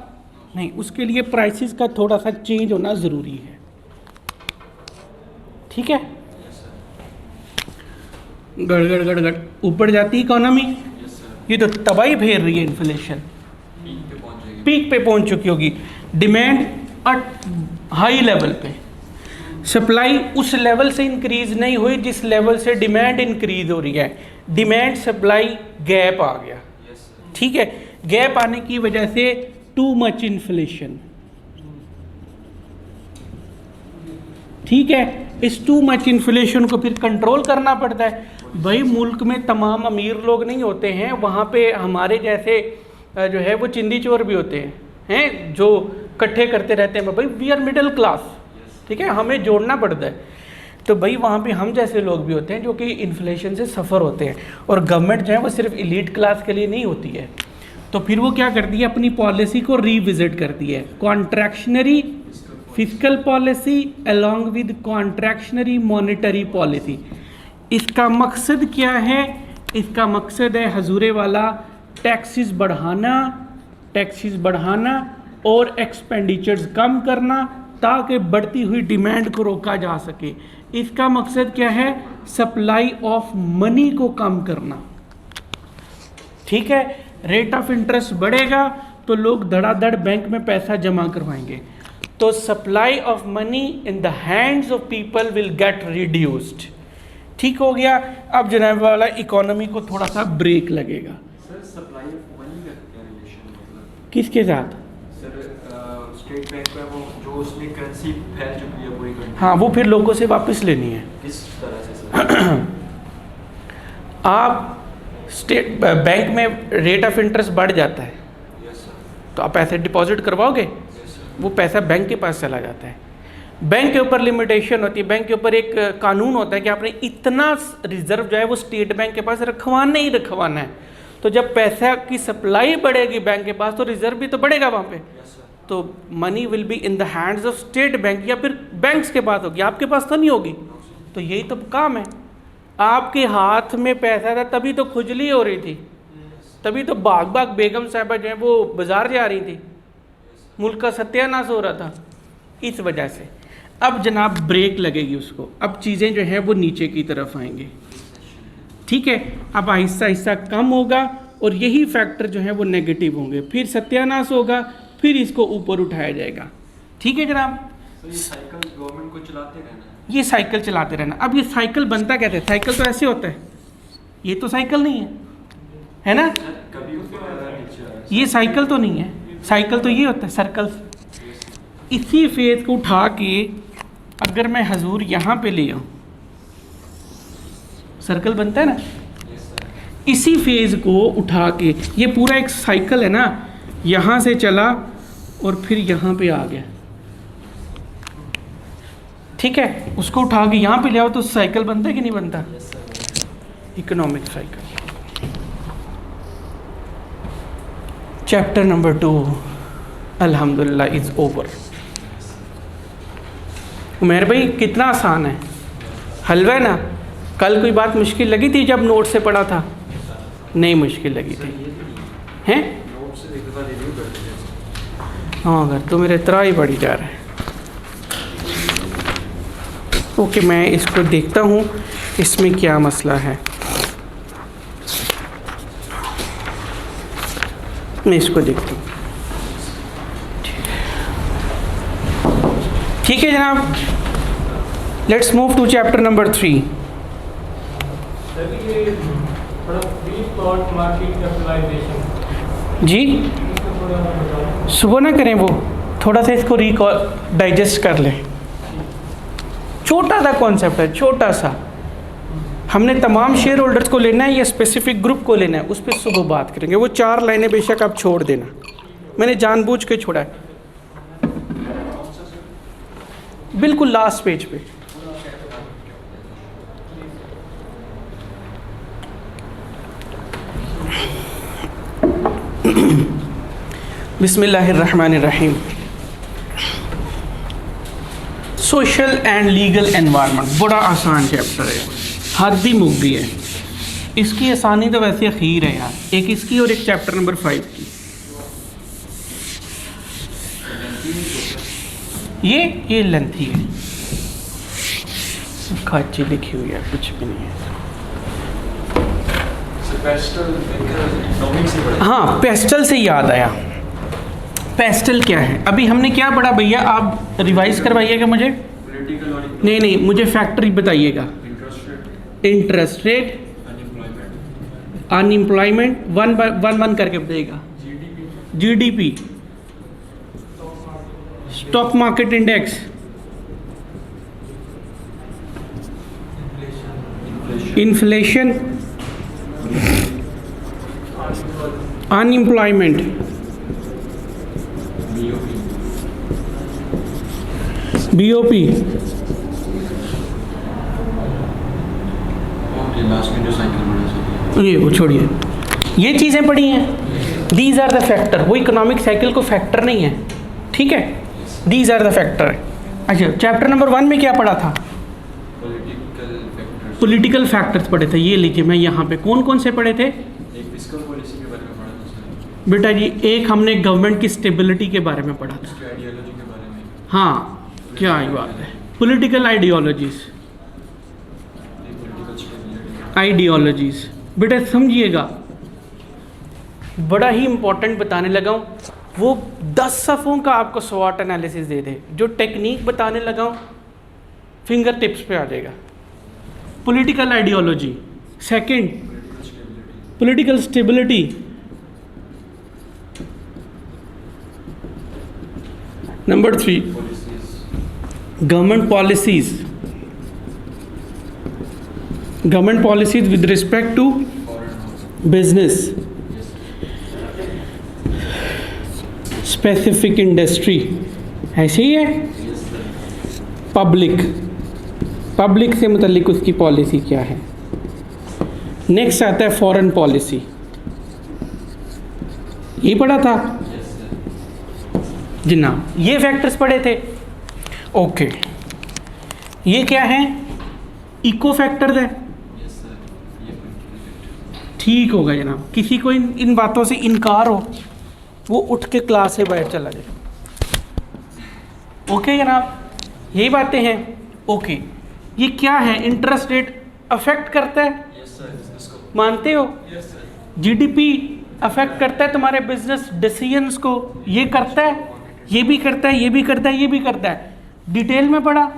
नहीं, उसके लिए प्राइसेस का थोड़ा सा चेंज होना ज़रूरी है। ठीक है, गड़गड़ गड़गड़ ऊपर जाती इकोनॉमी। ये तो तबाही फेर रही है इन्फ्लेशन, पीक पे पहुंच जाएगी। पीक पे पहुंच चुकी होगी। डिमांड एट हाई लेवल पे, सप्लाई उस लेवल से इंक्रीज नहीं हुई जिस लेवल से डिमांड इंक्रीज हो रही है। डिमांड सप्लाई गैप आ गया, यस सर। ठीक है। गैप आने की वजह से टू मच इन्फ्लेशन, ठीक है। इस टू मच इन्फ्लेशन को फिर कंट्रोल करना पड़ता है। भाई मुल्क में तमाम अमीर लोग नहीं होते हैं, वहाँ पे हमारे जैसे जो है वो चिंदी चोर भी होते हैं जो इकट्ठे करते रहते हैं। भाई वी आर मिडिल क्लास, ठीक है, हमें जोड़ना पड़ता है। तो भाई वहाँ पे हम जैसे लोग भी होते हैं जो कि इन्फ्लेशन से सफ़र होते हैं। और गवर्नमेंट जो है वो सिर्फ एलीट क्लास के लिए नहीं होती है। तो फिर वो क्या करती है, अपनी पॉलिसी को रीविजिट करती है। Contractionary fiscal policy along with contractionary monetary policy. इसका मकसद क्या है? इसका मकसद है हजूरे वाला टैक्सेस बढ़ाना और एक्सपेंडिचर्स कम करना ताकि बढ़ती हुई डिमांड को रोका जा सके। इसका मकसद क्या है? सप्लाई ऑफ मनी को कम करना, ठीक है। रेट ऑफ इंटरेस्ट बढ़ेगा तो लोग धड़ाधड़ बैंक में पैसा जमा करवाएंगे, तो supply of money in the hands of people will get reduced. ठीक हो गया। अब जनाब वाला इकोनॉमी को थोड़ा सा ब्रेक लगेगा। सर सप्लाई ऑफ मनी का क्या रिलेशन मतलब? किसके साथ? सर स्टेट बैंक में वो जो उसमें करेंसी फैल चुकी है पूरी कंट्री, हाँ, वो फिर लोगों से वापस लेनी है। किस तरह से सर? आप स्टेट बैंक में रेट ऑफ इंटरेस्ट बढ़ जाता है यस सर। तो आप पैसे डिपॉजिट करवाओगे, यस सर। वो पैसा बैंक के पास चला जाता है। बैंक के ऊपर लिमिटेशन होती है, बैंक के ऊपर एक कानून होता है कि आपने इतना रिजर्व जो है वो स्टेट बैंक के पास रखवाना ही रखवाना है। तो जब पैसा की सप्लाई बढ़ेगी बैंक के पास तो रिजर्व भी तो बढ़ेगा वहाँ पे, यस सर। तो money will be in the hands of state bank, या फिर बैंक्स के पास होगी, आपके पास तो नहीं होगी। तो यही तो काम है। आपके हाथ में पैसा था तभी तो खुजली हो रही थी, तभी तो भाग भाग बेगम साहबा जो है वो बाजार जा रही थी, मुल्क का सत्यानाश हो रहा था इस वजह से। अब जनाब ब्रेक लगेगी उसको, अब चीज़ें जो हैं वो नीचे की तरफ आएंगे, ठीक है। अब आहिस्ता आहिस्ता कम होगा और यही फैक्टर जो है वो नेगेटिव होंगे, फिर सत्यानाश होगा, फिर इसको ऊपर उठाया जाएगा, ठीक है जनाब। तो ये साइकिल गवर्नमेंट को चलाते रहना है। ये साइकिल चलाते रहना। अब ये साइकिल बनता कैसे है? साइकिल तो ऐसे होता है, ये तो साइकिल नहीं है ना, कभी ऊपर आ रहा है, नीचे आ रहा है। ये साइकिल तो नहीं है। साइकिल तो ये होता है सर्कल। इसी फेज को उठा के अगर मैं हजूर यहाँ पे ले आऊँ, सर्कल बनता है ना, यस सर। इसी फेज को उठा के, ये पूरा एक साइकिल है ना, यहाँ से चला और फिर यहाँ पे आ गया, ठीक है। उसको उठा के यहाँ पे ले आओ तो साइकिल बनता है कि नहीं बनता? Yes sir. Economic cycle. Chapter number 2 अल्हम्दुलिल्लाह इज़ ओवर। उमर भाई कितना आसान है, हलवा है ना। कल कोई बात मुश्किल लगी थी जब नोट से पढ़ा था? नहीं मुश्किल लगी थी, हैं? नोट से एक दफ़ा रिव्यू कर दीजिए। हाँ, अगर तो मेरे इतना ही बढ़ी जा रहा है। ओके, मैं इसको देखता हूँ इसमें क्या मसला है। मैं इसको देखता हूँ, ठीक है जनाब। Let's move to chapter number 3। Sir ये थोड़ा फ्री थॉट मार्केट कैपिटलाइजेशन जी, इसको थोड़ा बताओ। सुबह ना करें, वो थोड़ा सा इसको रिकॉल डाइजेस्ट कर लें। छोटा सा कॉन्सेप्ट है, छोटा सा। हमने तमाम शेयर होल्डर्स को लेना है या स्पेसिफिक ग्रुप को लेना है, उस पर सुबह बात करेंगे। वो 4 लाइनें बेशक आप छोड़ देना, मैंने जानबूझ के छोड़ा है। बिल्कुल लास्ट पेज पे। बिस्मिल्लाहिर्रहमानिर्रहीम। सोशल एंड लीगल एनवायरनमेंट, बड़ा आसान चैप्टर है, हद भी मुक भी है। इसकी आसानी तो वैसे अखीर है यार, एक इसकी और एक चैप्टर नंबर 5 की। ये लेंथी है, खाची लिखी हुई है, कुछ भी नहीं है। पेस्टल इकोनॉमिक्स से पढ़ा। हाँ, पेस्टल से याद आया, पेस्टल क्या है? अभी हमने क्या पढ़ा भैया, आप रिवाइज करवाइएगा मुझे। पॉलिटिकल और नहीं, मुझे फैक्टर बताइएगा। इंटरेस्ट रेट, अनएम्प्लॉयमेंट, वन करके बताइएगा। GDP, stock market index, inflation, unemployment, BOP, last में जो साइकिल बड़ा ये वो छोड़िए, ये चीज़ें पढ़ी हैं। These are the factor. वो इकोनॉमिक साइकिल को फैक्टर नहीं है, ठीक है, दीज आर द फैक्टर। अच्छा, चैप्टर नंबर 1 में क्या पढ़ा था? पॉलिटिकल फैक्टर्स पढ़े थे। ये लीजिए, मैं यहाँ पे कौन कौन से पढ़े थे? एक फिस्कल पॉलिसी के बारे में पढ़ा था बेटा जी, एक हमने गवर्नमेंट की स्टेबिलिटी के बारे में पढ़ा था। उसके आइडियोलॉजी के बारे में। हाँ, क्या ही बात है, पॉलिटिकल आइडियोलॉजीज, आइडियोलॉजीज बेटा समझिएगा, बड़ा ही इंपॉर्टेंट बताने लगा हूँ। वो 10 सफ़ों का आपको स्वॉट एनालिसिस दे दे, जो टेक्निक बताने लगा हूँ फिंगर टिप्स पे आ जाएगा। Political ideology, second political stability, number 3 government policies, government policies with respect to business, specific industry, ऐसे ही है। पब्लिक से मुतल्लिक उसकी पॉलिसी क्या है। नेक्स्ट आता है फॉरेन पॉलिसी, ये पढ़ा था जी ना, ये फैक्टर्स पढ़े थे। ओके, ये क्या है? इको फैक्टर्स है। ठीक होगा जनाब, किसी को इन बातों से इनकार हो वो उठ के क्लास से बाहर चला जाए। ओके जनाब, यही बातें हैं। ओके, ये क्या है? इंटरेस्ट रेट अफेक्ट करता है, मानते हो? जीडीपी अफेक्ट करता है तुम्हारे बिजनेस डिसीजंस को, ये करता है, ये भी करता है, ये भी करता है, ये भी करता है। डिटेल में पढ़ा,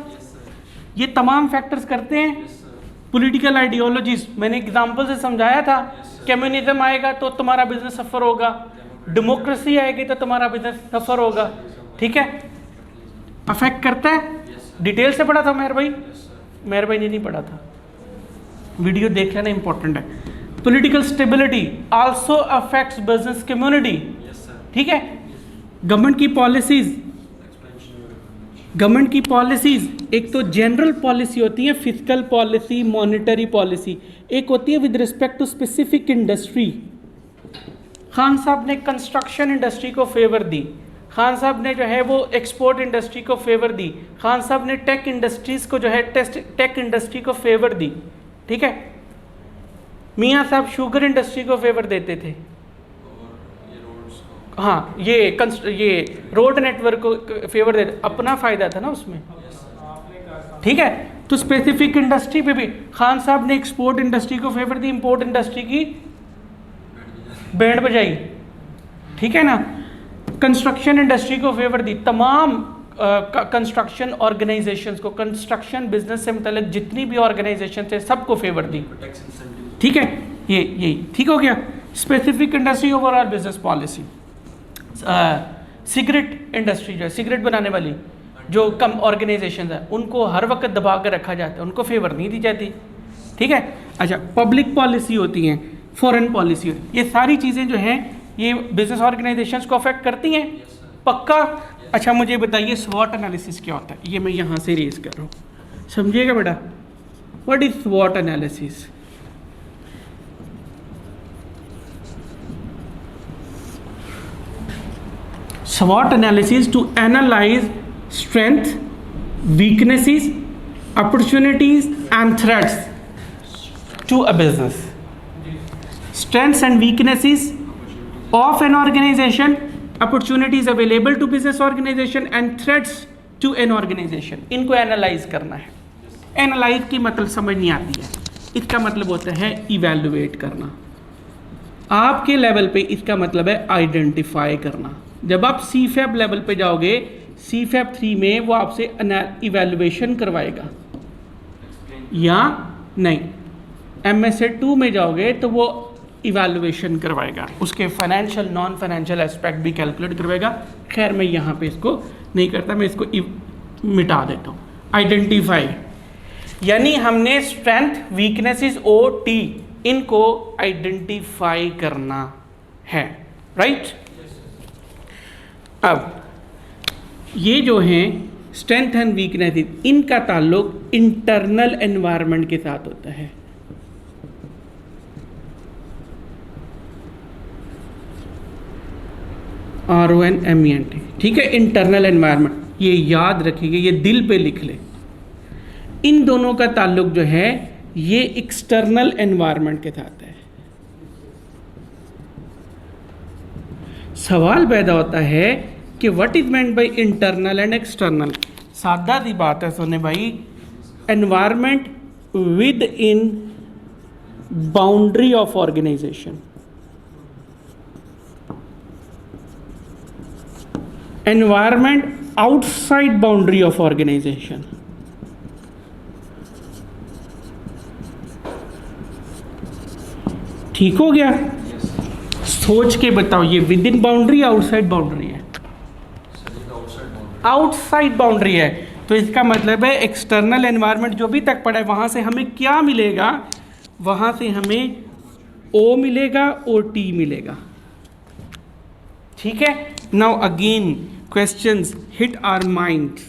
ये तमाम फैक्टर्स करते हैं। पॉलिटिकल आइडियोलॉजीज मैंने एग्जांपल से समझाया था। कम्युनिज्म आएगा तो तुम्हारा बिजनेस सफ़र होगा, डेमोक्रेसी आएगी तो तुम्हारा बिजनेस सफ़र होगा, ठीक है। अफेक्ट करता है, डिटेल से पढ़ा था मेहर भाई ने नहीं पढ़ा था, वीडियो देख लेना, इंपॉर्टेंट है। Political stability also affects business community, ठीक है। गवर्नमेंट की पॉलिसीज एक तो जनरल पॉलिसी होती है, फिस्कल पॉलिसी, मॉनेटरी पॉलिसी, एक होती है with respect to specific industry. Khan Sahab ने कंस्ट्रक्शन इंडस्ट्री को फेवर दी, खान साहब ने जो है वो एक्सपोर्ट इंडस्ट्री को फेवर दी, खान साहब ने टेक इंडस्ट्रीज़ को जो है टेक इंडस्ट्री को फेवर दी, ठीक है। मियाँ साहब शुगर इंडस्ट्री को फेवर देते थे, हाँ, ये रोड नेटवर्क को फेवर देते, अपना फ़ायदा था ना उसमें, ठीक है। तो स्पेसिफिक इंडस्ट्री पे भी खान साहब ने एक्सपोर्ट इंडस्ट्री को फेवर दी, इंपोर्ट इंडस्ट्री की बैंड बजाई, ठीक है ना। कंस्ट्रक्शन इंडस्ट्री को फेवर दी, तमाम कंस्ट्रक्शन ऑर्गेनाइजेशंस को, कंस्ट्रक्शन बिजनेस से मतलब जितनी भी ऑर्गेनाइजेशन थे सबको फेवर दी, ठीक है। ये यही ठीक हो गया। Specific industry overall business policy. Cigarette industry जो है, सिगरेट बनाने वाली जो कम ऑर्गेनाइजेशन है, उनको हर वक्त दबा कर रखा जाता है, उनको फेवर नहीं दी जाती, ठीक है। अच्छा, पब्लिक पॉलिसी होती हैं, फॉरेन पॉलिसी होती है, ये सारी चीज़ें जो हैं ये बिजनेस ऑर्गेनाइजेशंस को अफेक्ट करती हैं, पक्का। अच्छा, मुझे बताइए स्वॉट एनालिसिस क्या होता है? ये मैं यहाँ से रेज कर रहा हूँ, समझिएगा बेटा। व्हाट इज स्वॉट analysis? SWOT analysis to analyze strength, weaknesses, opportunities and threats to a business. Strengths and weaknesses of an organization, opportunities available to business organization and threats to an organization. इनको analyse करना है। Analyse की मतलब समझ नहीं आती है, इसका मतलब होता है इवेलुएट करना, आपके लेवल पे इसका मतलब है आइडेंटिफाई करना। जब आप CFAB लेवल पे जाओगे, CFAB 3 में वो आपसे इवैल्यूएशन करवाएगा या नहीं, MSA 2 में जाओगे तो वो इवैल्यूएशन करवाएगा, उसके फाइनेंशियल नॉन फाइनेंशियल एस्पेक्ट भी कैलकुलेट करवाएगा। खैर मैं यहाँ पे इसको नहीं करता, मैं इसको मिटा देता हूँ। आइडेंटिफाई यानी हमने स्ट्रेंथ, वीकनेसेस, OT इनको आइडेंटिफाई करना है, राइट। अब ये जो हैं स्ट्रेंथ एंड वीकनेसेस, इनका ताल्लुक इंटरनल एनवायरनमेंट के साथ होता है। RONMENT, ठीक है, इंटरनल एनवायरनमेंट, ये याद रखिए, ये दिल पे लिख ले। इन दोनों का ताल्लुक जो है ये एक्सटर्नल एनवायरनमेंट के साथ है। सवाल पैदा होता है कि what is meant by internal and external. सादा सी बात है सोने भाई, environment within boundary of organisation, environment outside boundary of organisation. ठीक हो गया? सोच के बताओ, ये विद इन बाउंड्री या आउटसाइड बाउंड्री है? आउटसाइड बाउंड्री है। तो इसका मतलब है एक्सटर्नल एनवायरनमेंट जो भी तक पड़ा है वहां से हमें क्या मिलेगा? वहां से हमें O मिलेगा और T मिलेगा। ठीक है। Now again questions hit our mind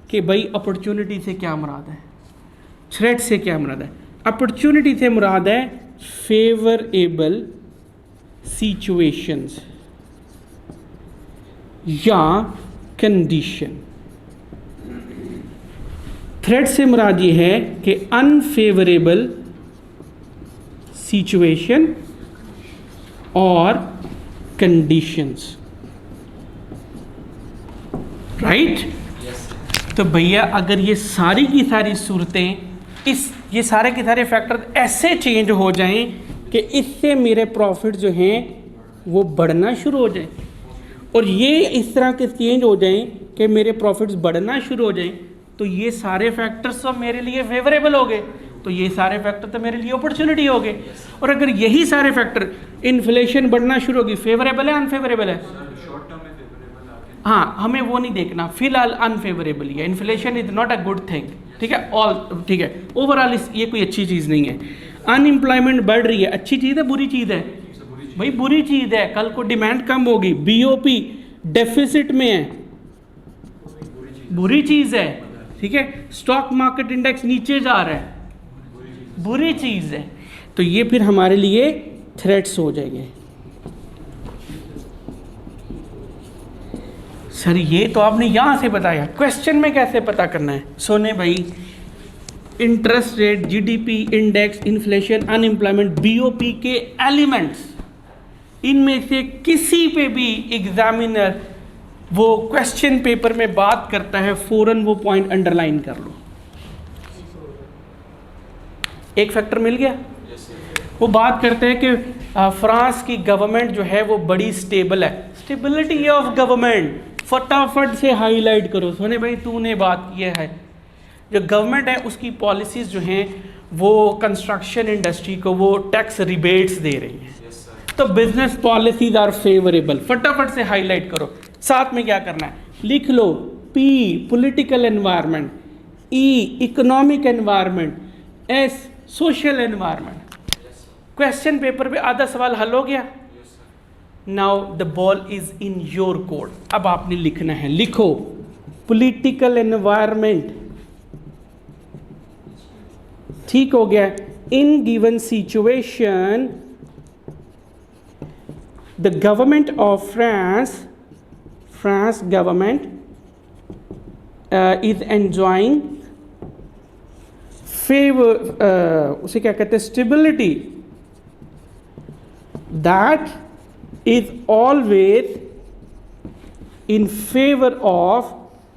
कि भाई अपॉर्चुनिटी से क्या मुराद है, थ्रेट से क्या मुराद है? अपॉर्चुनिटी से मुराद है फेवरेबल सिचुएशंस या कंडीशन। थ्रेट से मुराद ये है कि अनफेवरेबल सिचुएशन और कंडीशंस, राइट? तो भैया अगर ये सारी की सारी सूरतें, ये सारे के सारे फैक्टर ऐसे चेंज हो जाएं कि इससे मेरे प्रॉफिट जो हैं वो बढ़ना शुरू हो जाएं, और ये इस तरह के चेंज हो जाएं कि मेरे प्रॉफिट्स बढ़ना शुरू हो जाएं, तो ये सारे फैक्टर्स तो मेरे लिए फेवरेबल हो गए, तो ये सारे फैक्टर तो मेरे लिए अपॉर्चुनिटी हो गए। और अगर यही सारे फैक्टर, इन्फ्लेशन बढ़ना शुरू होगी, फेवरेबल है अनफेवरेबल है? हाँ, हमें वो नहीं देखना, फिलहाल अनफेवरेबल है। Inflation is not a good thing, ठीक है, ऑल ठीक है, ओवरऑल ये कोई अच्छी चीज़ नहीं है। अनएम्प्लॉयमेंट बढ़ रही है, अच्छी चीज़ है बुरी चीज़ है? भाई बुरी चीज़ है, कल को डिमांड कम होगी, BOP डेफिसिट में है, बुरी चीज़ है, ठीक है। स्टॉक मार्केट इंडेक्स नीचे जा रहा है, बुरी चीज़ है। तो ये फिर हमारे लिए थ्रेट्स हो जाएंगे। सर ये तो आपने यहाँ से बताया, क्वेश्चन में कैसे पता करना है? सोने भाई, interest rate, GDP index, inflation, unemployment, BOP के एलिमेंट्स, इनमें से किसी पे भी एग्जामिनर वो क्वेश्चन पेपर में बात करता है, फौरन वो पॉइंट अंडरलाइन कर लो। एक फैक्टर मिल गया। वो बात करते हैं कि फ्रांस की गवर्नमेंट जो है वो बड़ी स्टेबल है, स्टेबिलिटी ऑफ गवर्नमेंट फटाफट से हाईलाइट करो। सोने भाई तूने बात की है, जो गवर्नमेंट है उसकी पॉलिसीज़ जो हैं वो कंस्ट्रक्शन इंडस्ट्री को वो टैक्स रिबेट्स दे रही हैं, तो बिजनेस पॉलिसीज आर फेवरेबल, फटाफट से हाईलाइट करो। साथ में क्या करना है, लिख लो P political environment, E economic environment, S social environment. Question paper पे आधा सवाल हल हो गया। Now the ball is in your court. अब आपने लिखना है, लिखो पॉलिटिकल एनवायरनमेंट, ठीक हो गया। In given situation the government of France government is enjoying favor, उसे क्या कहते हैं, stability that is always in favor of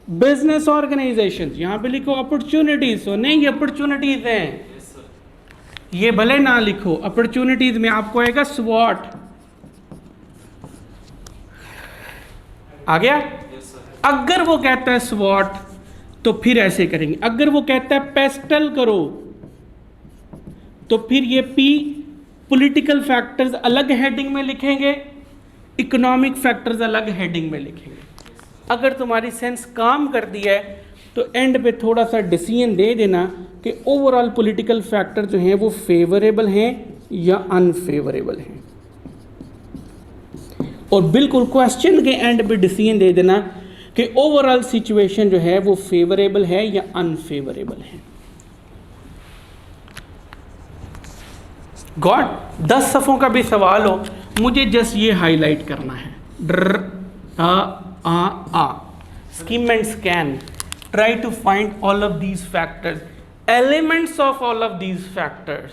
business organizations। यहाँ पे लिखो opportunities, so नहीं ये opportunities हैं, ये भले ना लिखो, अपॉर्चुनिटीज में आपको आएगा स्वॉट। आ गया? अगर वो कहता है स्वॉट तो फिर ऐसे करेंगे, अगर वो कहता है पेस्टल करो तो फिर ये पी पॉलिटिकल फैक्टर्स अलग हेडिंग में लिखेंगे, इकोनॉमिक फैक्टर्स अलग हेडिंग में लिखेंगे। अगर तुम्हारी सेंस काम कर दी है तो एंड पे थोड़ा सा डिसीजन दे देना कि ओवरऑल पॉलिटिकल फैक्टर जो हैं वो फेवरेबल हैं या अनफेवरेबल हैं, और बिल्कुल क्वेश्चन के एंड पे डिसीजन दे देना कि ओवरऑल सिचुएशन जो है वो फेवरेबल है या अनफेवरेबल है। गॉड 10 सफ़ों का भी सवाल हो, मुझे जस्ट ये हाईलाइट करना है। Draw a skim and scan, try to find all of these factors, elements of all of these factors.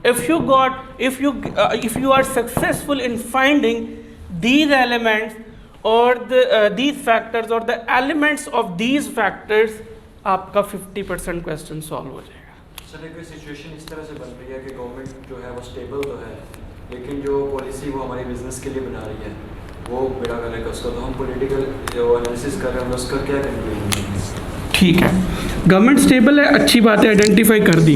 If you are successful in finding these elements or these factors or the elements of these factors, आपका 50% question solve हो जाएगा। Sir एक situation इस तरह से बन रही है कि गवर्नमेंट जो है वो स्टेबल तो है, लेकिन जो पॉलिसी वो हमारे बिजनेस के लिए बना रही है वो बेड़ा गलत है उसका, तो हम पॉलिटिकल जो एनालिसिस कर रहे हैं उसका क्या कंक्लूजन है? ठीक है, गवर्नमेंट स्टेबल है, अच्छी बात है, आइडेंटिफाई कर दी,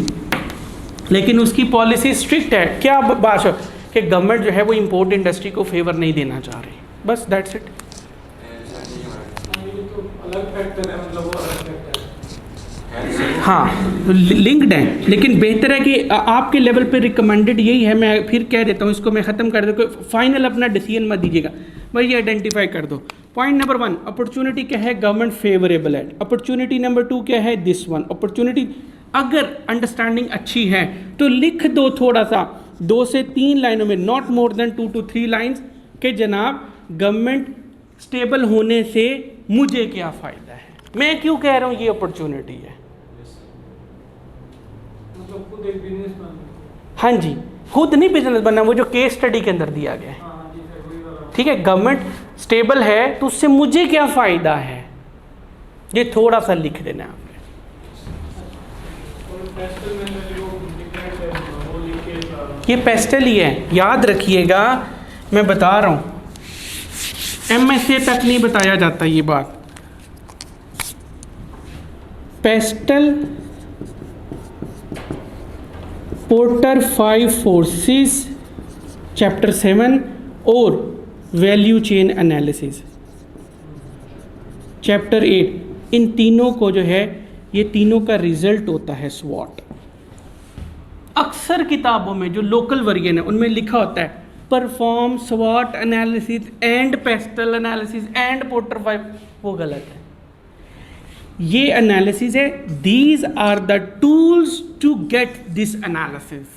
लेकिन उसकी पॉलिसी स्ट्रिक्ट है। क्या बात है कि गवर्नमेंट जो है वो इंपोर्ट इंडस्ट्री को फेवर नहीं देना चाह रही, बस दैट्स इट। अलग फैक्टर है, मतलब वो अलग फैक्टर है। हाँ लिंक्ड है, लेकिन बेहतर है कि आपके लेवल पे रिकमेंडेड यही है। मैं फिर कह देता हूँ, इसको मैं ख़त्म कर देता हूँ, फाइनल अपना डिसीजन मत दीजिएगा, बस ये आइडेंटिफाई कर दो। पॉइंट नंबर 1, अपॉर्चुनिटी क्या है? गवर्नमेंट फेवरेबल है। अपॉर्चुनिटी नंबर 2 क्या है? This one. अपॉर्चुनिटी अगर अंडरस्टैंडिंग अच्छी है तो लिख दो थोड़ा सा, 2 से 3 लाइनों में, not more than 2 to 3 lines, कि जनाब गवर्नमेंट स्टेबल होने से मुझे क्या फ़ायदा है, मैं क्यों कह रहा हूँ ये अपॉर्चुनिटी है। मतलब खुद एक बिजनेस बन, हाँ जी, खुद नहीं बिजनेस बनना, वो जो केस स्टडी के अंदर दिया गया है। ठीक है, गवर्नमेंट स्टेबल है तो उससे मुझे क्या फ़ायदा है, ये थोड़ा सा लिख देना आपने। ये पेस्टल ही है, याद रखिएगा, मैं बता रहा हूँ, MSA तक नहीं बताया जाता ये बात। पेस्टल पोर्टर 5 फोर्सेस चैप्टर 7 और वैल्यू चेन एनालिसिस चैप्टर 8, इन तीनों को जो है, ये तीनों का रिजल्ट होता है स्वॉट। अक्सर किताबों में जो लोकल वर्जन है उनमें लिखा होता है परफॉर्म स्वॉट analysis and PESTLE analysis and Porter 5, वो गलत है। ये एनालिसिस है, these are the tools to get this analysis.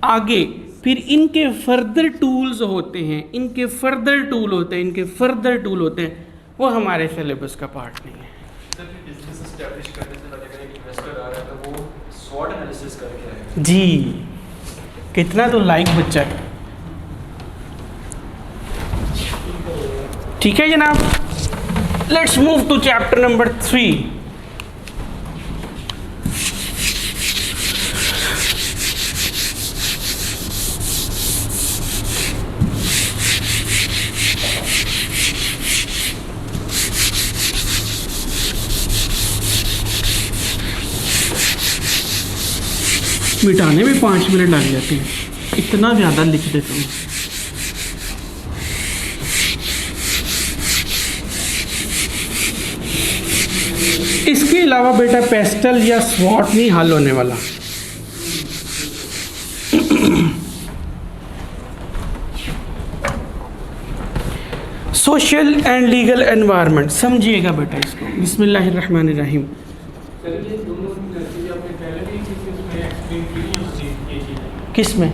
आगे फिर इनके फर्दर टूल्स होते हैं, इनके फर्दर टूल होते हैं, इनके फर्दर टूल होते हैं, वो हमारे सिलेबस का पार्ट नहीं है। बिजनेस एस्टैब्लिश करने से पहले अगर एक इन्वेस्टर आ रहा है तो वो स्वॉट एनालिसिस करके आएगा। जी, कितना तो लाइक बच्चा है। ठीक है जनाब, let's move to chapter number 3। मिटाने में 5 मिनट लग जाते हैं, इतना ज़्यादा लिख देता हूँ। इसके अलावा बेटा पेस्टल या स्वॉट नहीं हल होने वाला। सोशल एंड लीगल एनवायरनमेंट समझिएगा बेटा इसको। बिस्मिल्लाहिर्रहमानिर्रहीम। किस में?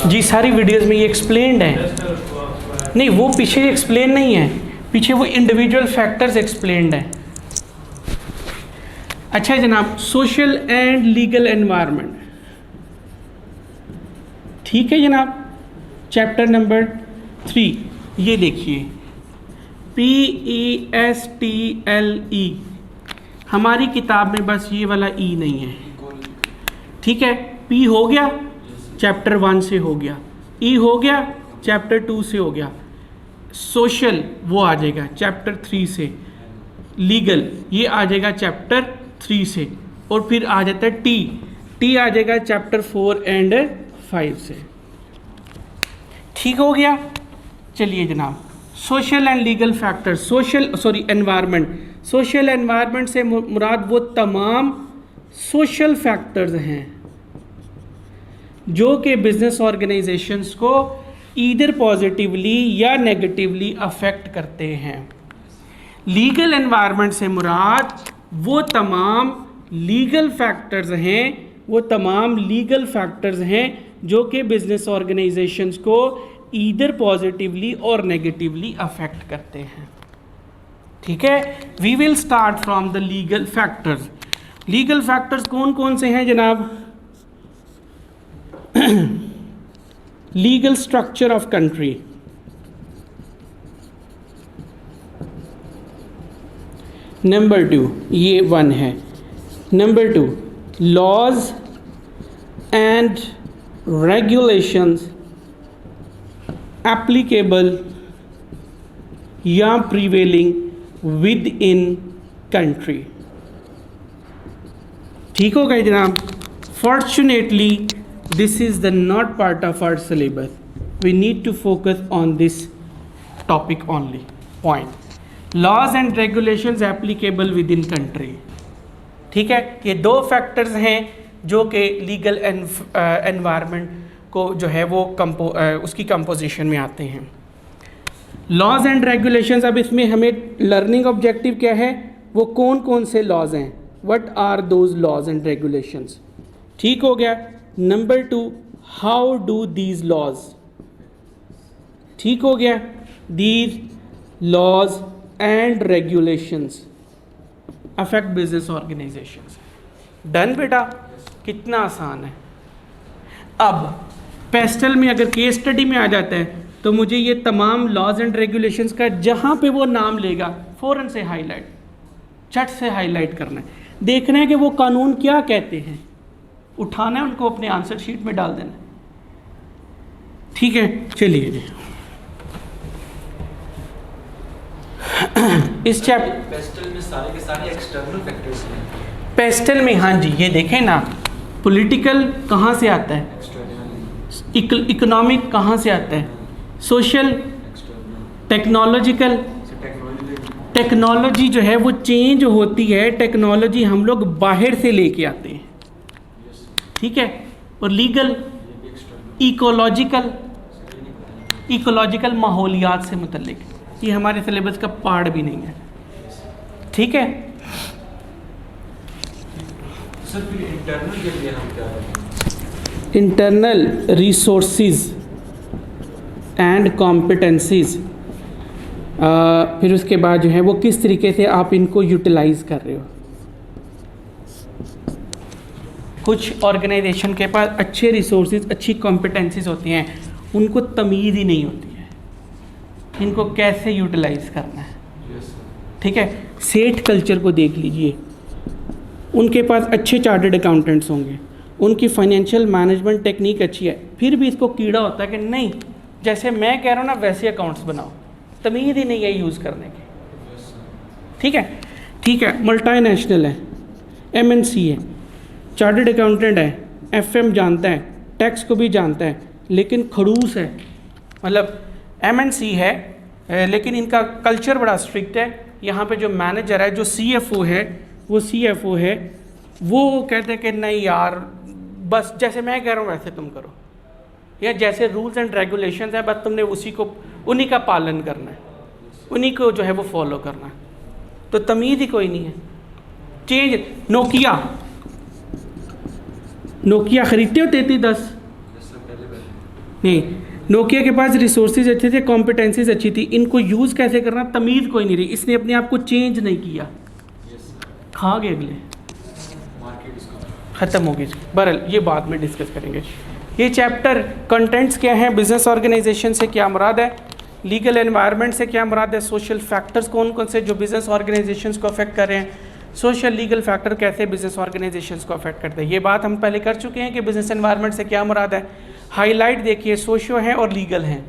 जी सारी वीडियोस में ये एक्सप्लेन्ड है। नहीं, वो पीछे एक्सप्लेन नहीं है, पीछे वो इंडिविजुअल फैक्टर्स एक्सप्लेन्ड है। अच्छा जनाब, सोशल एंड लीगल एनवायरनमेंट, ठीक है जनाब, चैप्टर नंबर 3। ये देखिए PESTLE, हमारी किताब में बस ये वाला ई नहीं है। ठीक है, P हो गया, चैप्टर 1 से हो गया, E हो गया, चैप्टर 2 से हो गया, सोशल वो आ जाएगा चैप्टर 3 से, लीगल ये आ जाएगा चैप्टर 3 से, और फिर आ जाता है टी आ जाएगा चैप्टर 4 एंड 5 से। ठीक हो गया। चलिए जनाब, social and legal factors, environment, social environment से मुराद वो तमाम सोशल फैक्टर्स हैं जो कि बिजनेस ऑर्गेनाइजेशंस को ईदर पॉजिटिवली या नेगेटिवली अफेक्ट करते हैं। लीगल एनवायरनमेंट से मुराद वो तमाम लीगल फैक्टर्स हैं जो कि बिजनेस ऑर्गेनाइजेशंस को ईदर पॉजिटिवली और नेगेटिवली अफेक्ट करते हैं। ठीक है, we will start from the legal factors. Legal factors कौन कौन से हैं जनाब? Legal structure of country, number 2 ये 1 है। Number 2 laws and regulations applicable या प्रीवेलिंग विद इन कंट्री। ठीक हो गए जनाब। Fortunately this is the not part of our syllabus, we need to focus on this topic only. Point laws and regulations applicable within country. ठीक है, ये 2 factors हैं जो कि लीगल एनवायरनमेंट को जो है वो उसकी कंपोजिशन में आते हैं। लॉज एंड रेगुलेशंस, अब इसमें हमें लर्निंग ऑब्जेक्टिव क्या है, वो कौन कौन से लॉज हैं, what are those laws and regulations. ठीक हो गया। Number 2 how do these laws, ठीक हो गया, these laws and regulations affect business organisations. Done बेटा, कितना आसान है। अब पेस्टल में अगर केस स्टडी में आ जाता है तो मुझे ये तमाम लॉज एंड रेगुलेशंस का जहाँ पे वो नाम लेगा फ़ौरन से हाईलाइट, झट से हाईलाइट करना है, देखना है कि वो कानून क्या कहते हैं, उठाना है उनको अपने आंसर शीट में डाल देना। ठीक है, चलिए जी इस पेस्टल में सारे के सारे एक्सटर्नल फैक्टर्स हैं। पेस्टल में हाँ जी, ये देखें ना, पॉलिटिकल कहाँ से आता है, इकोनॉमिक कहाँ से आता है, सोशल, टेक्नोलॉजिकल। टेक्नोलॉजी जो है वो चेंज होती है, टेक्नोलॉजी हम लोग बाहर से लेके आते हैं। ठीक है, और लीगल इकोलॉजिकल माहौलियात से मुतल्लिक, ये हमारे सिलेबस का पार्ट भी नहीं है। ठीक है, सर फिर इंटरनल के लिए हम क्या करें? इंटरनल रिसोर्सेज एंड कॉम्पिटेंसीज, फिर उसके बाद जो है वो किस तरीके से आप इनको यूटिलाइज कर रहे हो। कुछ ऑर्गेनाइजेशन के पास अच्छे रिसोर्सेज, अच्छी कॉम्पिटेंसीज होती हैं, उनको तमीज़ ही नहीं होती है इनको कैसे यूटिलाइज करना है। ठीक है, सेठ कल्चर को देख लीजिए, उनके पास अच्छे चार्टर्ड अकाउंटेंट्स होंगे, उनकी फाइनेंशियल मैनेजमेंट टेक्निक अच्छी है, फिर भी इसको कीड़ा होता है कि नहीं जैसे मैं कह रहा हूँ ना वैसे अकाउंट्स बनाओ, तमीज़ ही नहीं है यूज़ करने की। ठीक है, मल्टीनेशनल है, MNC है, चार्टर्ड अकाउंटेंट है, FM जानता है, टैक्स को भी जानता है, लेकिन खड़ूस है, मतलब MNC है लेकिन इनका कल्चर बड़ा स्ट्रिक्ट है। यहाँ पे जो मैनेजर है, जो CFO है, वो कहते हैं कि नहीं यार बस जैसे मैं कह रहा हूँ वैसे तुम करो, या जैसे रूल्स एंड रेगुलेशंस है बस तुमने उन्हीं का पालन करना है, उन्हीं को जो है वो फॉलो करना है, तो तमीज़ ही कोई नहीं है। चेंज, नोकिया ख़रीदते हो 3310? नहीं, नोकिया के पास रिसोर्सेज अच्छे थे, कॉम्पिटेंसीज अच्छी थी, इनको यूज़ कैसे करना तमीज़ कोई नहीं रही, इसने अपने आप को चेंज नहीं किया, खा गए अगले, ख़त्म हो गई। बहरहाल ये बाद में डिस्कस करेंगे। ये चैप्टर कंटेंट्स क्या हैं, बिजनेस ऑर्गेनाइजेशन से क्या मुराद है, लीगल एनवायरनमेंट से क्या मुराद है, सोशल फैक्टर्स कौन कौन से जो बिजनेस ऑर्गेनाइजेशंस को अफेक्ट कर रहे हैं, सोशल लीगल फैक्टर कैसे बिजनेस ऑर्गेनाइजेशंस को अफेक्ट करते हैं, ये बात हम पहले कर चुके हैं कि बिजनेस एनवायरनमेंट से क्या मुराद है। हाईलाइट देखिए, सोशो हैं और लीगल हैं।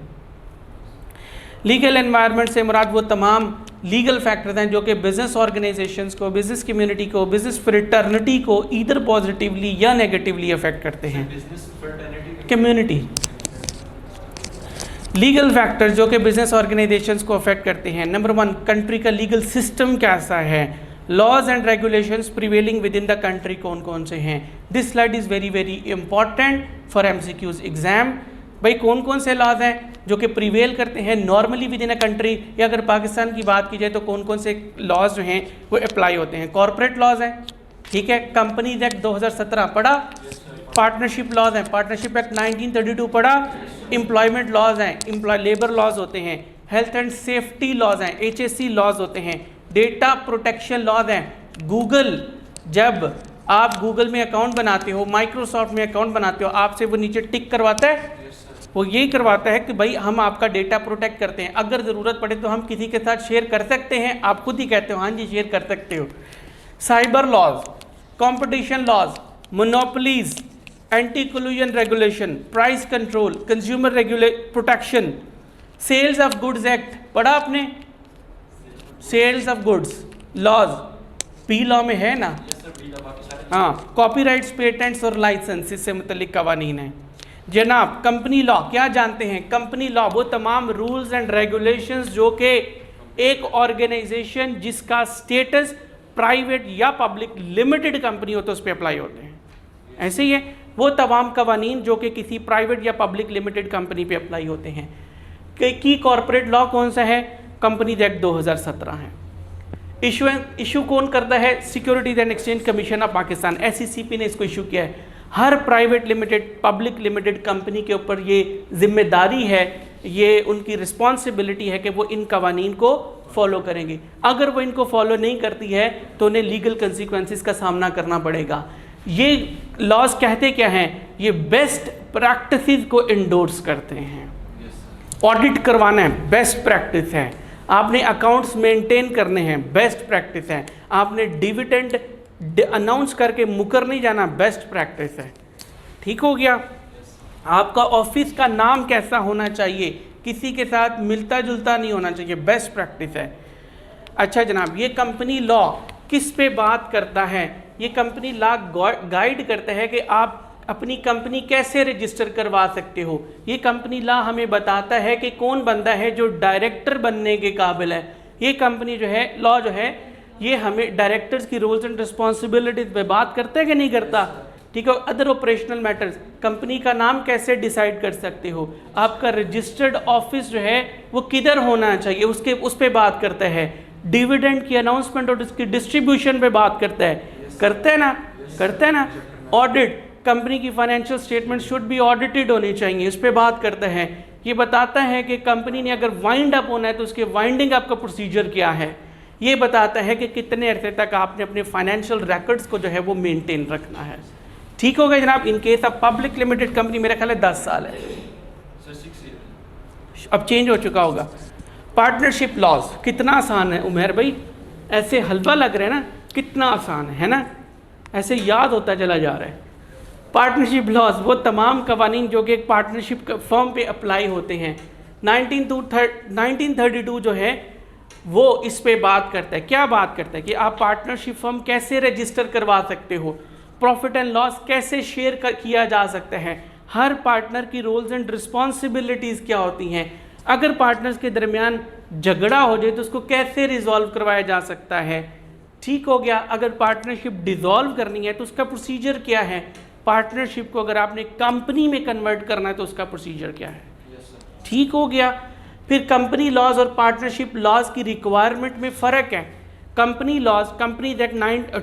लीगल एनवायरनमेंट से मुराद वो तमाम लीगल फैक्टर्स हैं जो कि बिजनेस ऑर्गेनाइजेशंस को, बिजनेस कम्युनिटी को, बिजनेस फ्रेटर्निटी को ईदर पॉजिटिवली या नेगेटिवली अफेक्ट करते हैं। कम्युनिटी लीगल फैक्टर जो कि बिजनेस ऑर्गेनाइजेशंस को अफेक्ट करते हैं। नंबर 1, कंट्री का लीगल सिस्टम कैसा है, laws and regulations prevailing within the country कौन कौन से हैं। This slide is very very important for MCQs exam. भाई कौन कौन से लॉज हैं जो कि प्रिवेल करते हैं normally with in a country, या अगर पाकिस्तान की बात की जाए तो कौन कौन से लॉज जो हैं वो अप्लाई होते हैं। कॉर्पोरेट लॉज हैं, ठीक है, कंपनीज एक्ट 2017 पढ़ा। पार्टनरशिप लॉज हैं, पार्टनरशिप एक्ट 1932 पढ़ा। एम्प्लॉयमेंट लॉज हैं, लेबर लॉज होते हैं। हेल्थ एंड सेफ्टी लॉज हैं, HSC लॉज होते हैं। डेटा प्रोटेक्शन लॉज हैं। गूगल, जब आप गूगल में अकाउंट बनाते हो, माइक्रोसॉफ्ट में अकाउंट बनाते हो, आपसे वो नीचे टिक करवाता है, वो यही करवाता है कि भाई हम आपका डेटा प्रोटेक्ट करते हैं, अगर ज़रूरत पड़े तो हम किसी के साथ शेयर कर सकते हैं। आप खुद ही कहते हो हाँ जी शेयर कर सकते हो। Cyber laws, competition laws, monopolies, anti collusion regulation, price control, consumer protection, sales of goods act पढ़ा आपने, sales of goods laws P law में है ना, हाँ। कॉपीराइट्स, पेटेंट्स और लाइसेंस इससे मुतल्लिक कवानीन है जनाब। कंपनी लॉ क्या जानते हैं? कंपनी लॉ वो तमाम रूल्स एंड रेगुलेशंस जो कि एक ऑर्गेनाइजेशन जिसका स्टेटस प्राइवेट या पब्लिक लिमिटेड कंपनी हो तो उस पर अप्लाई होते हैं। ऐसे ही है वो तमाम कवानीन जो कि किसी प्राइवेट या पब्लिक लिमिटेड कंपनी पे अप्लाई होते हैं। की कॉर्पोरेट लॉ कौन सा है? कंपनीज एक्ट 2017 है। इशू कौन करता है? Securities and Exchange Commission of Pakistan, SECP ने इसको इशू किया है। हर private limited, public limited company के ऊपर ये जिम्मेदारी है, ये उनकी रिस्पॉन्सिबिलिटी है कि वो इन कवानीन को फॉलो करेंगे। अगर वो इनको फॉलो नहीं करती है तो उन्हें लीगल कंसिक्वेंसेस का सामना करना पड़ेगा। ये लॉज कहते क्या हैं? ये बेस्ट प्रैक्टिसेस को इंडोर्स करते हैं। ऑडिट करवाना है, बेस्ट प्रैक्टिस है। आपने अकाउंट्स मेंटेन करने हैं, बेस्ट प्रैक्टिस है। आपने डिविडेंड अनाउंस करके मुकर नहीं जाना, बेस्ट प्रैक्टिस है। ठीक हो गया। आपका ऑफिस का नाम कैसा होना चाहिए? किसी के साथ मिलता जुलता नहीं होना चाहिए, बेस्ट प्रैक्टिस है। अच्छा जनाब, ये कंपनी लॉ किस पे बात करता है? ये कंपनी लॉ गाइड करता है कि आप अपनी कंपनी कैसे रजिस्टर करवा सकते हो। ये कंपनी लॉ हमें बताता है कि कौन बंदा है जो डायरेक्टर बनने के काबिल है। ये कंपनी जो है, लॉ जो है, ये हमें डायरेक्टर्स की रोल्स एंड रिस्पॉन्सिबिलिटीज पे बात करता है कि नहीं करता? ठीक है। अदर ऑपरेशनल मैटर्स, कंपनी का नाम कैसे डिसाइड कर सकते हो, आपका रजिस्टर्ड ऑफिस जो है वो किधर होना चाहिए, उस पर बात करता है। डिविडेंड की अनाउंसमेंट और उसकी डिस्ट्रीब्यूशन पे बात करता है, करता है ना। ऑडिट, कंपनी की financial statement should be audited होनी चाहिए, इस पर बात करता है। ये बताता है कि कंपनी ने अगर वाइंड अप होना है तो उसके वाइंडिंग अप का प्रोसीजर क्या है। ये बताता है कि कितने अरसे तक आपने अपने फाइनेंशियल रिकॉर्ड्स को जो है वो मेंटेन रखना है। ठीक हो गया जनाब। In case of public limited company मेरा ख्याल है 10 साल है, अब चेंज हो चुका होगा। पार्टनरशिप लॉज कितना आसान है उमर भाई, ऐसे हलवा लग रहा है ना, कितना आसान है ना, ऐसे याद होता चला जा रहा है। पार्टनरशिप लॉज वो तमाम कवानीन जो कि एक पार्टनरशिप फर्म पे अप्लाई होते हैं। 1932 जो है वो इस पे बात करता है। क्या बात करता है? कि आप पार्टनरशिप फर्म कैसे रजिस्टर करवा सकते हो, प्रॉफिट एंड लॉस कैसे शेयर किया जा सकता है, हर पार्टनर की रोल्स एंड रिस्पॉन्सिबिलिटीज़ क्या होती हैं, अगर पार्टनर्स के दरमियान झगड़ा हो जाए तो उसको कैसे रिजॉल्व करवाया जा सकता है। ठीक हो गया। अगर पार्टनरशिप डिसॉल्व करनी है तो उसका प्रोसीजर क्या है, पार्टनरशिप को अगर आपने कंपनी में कन्वर्ट करना है तो उसका प्रोसीजर क्या है। ठीक हो गया। फिर कंपनी लॉज और पार्टनरशिप लॉज की रिक्वायरमेंट में फ़र्क है। कंपनी लॉज, कंपनीज एक्ट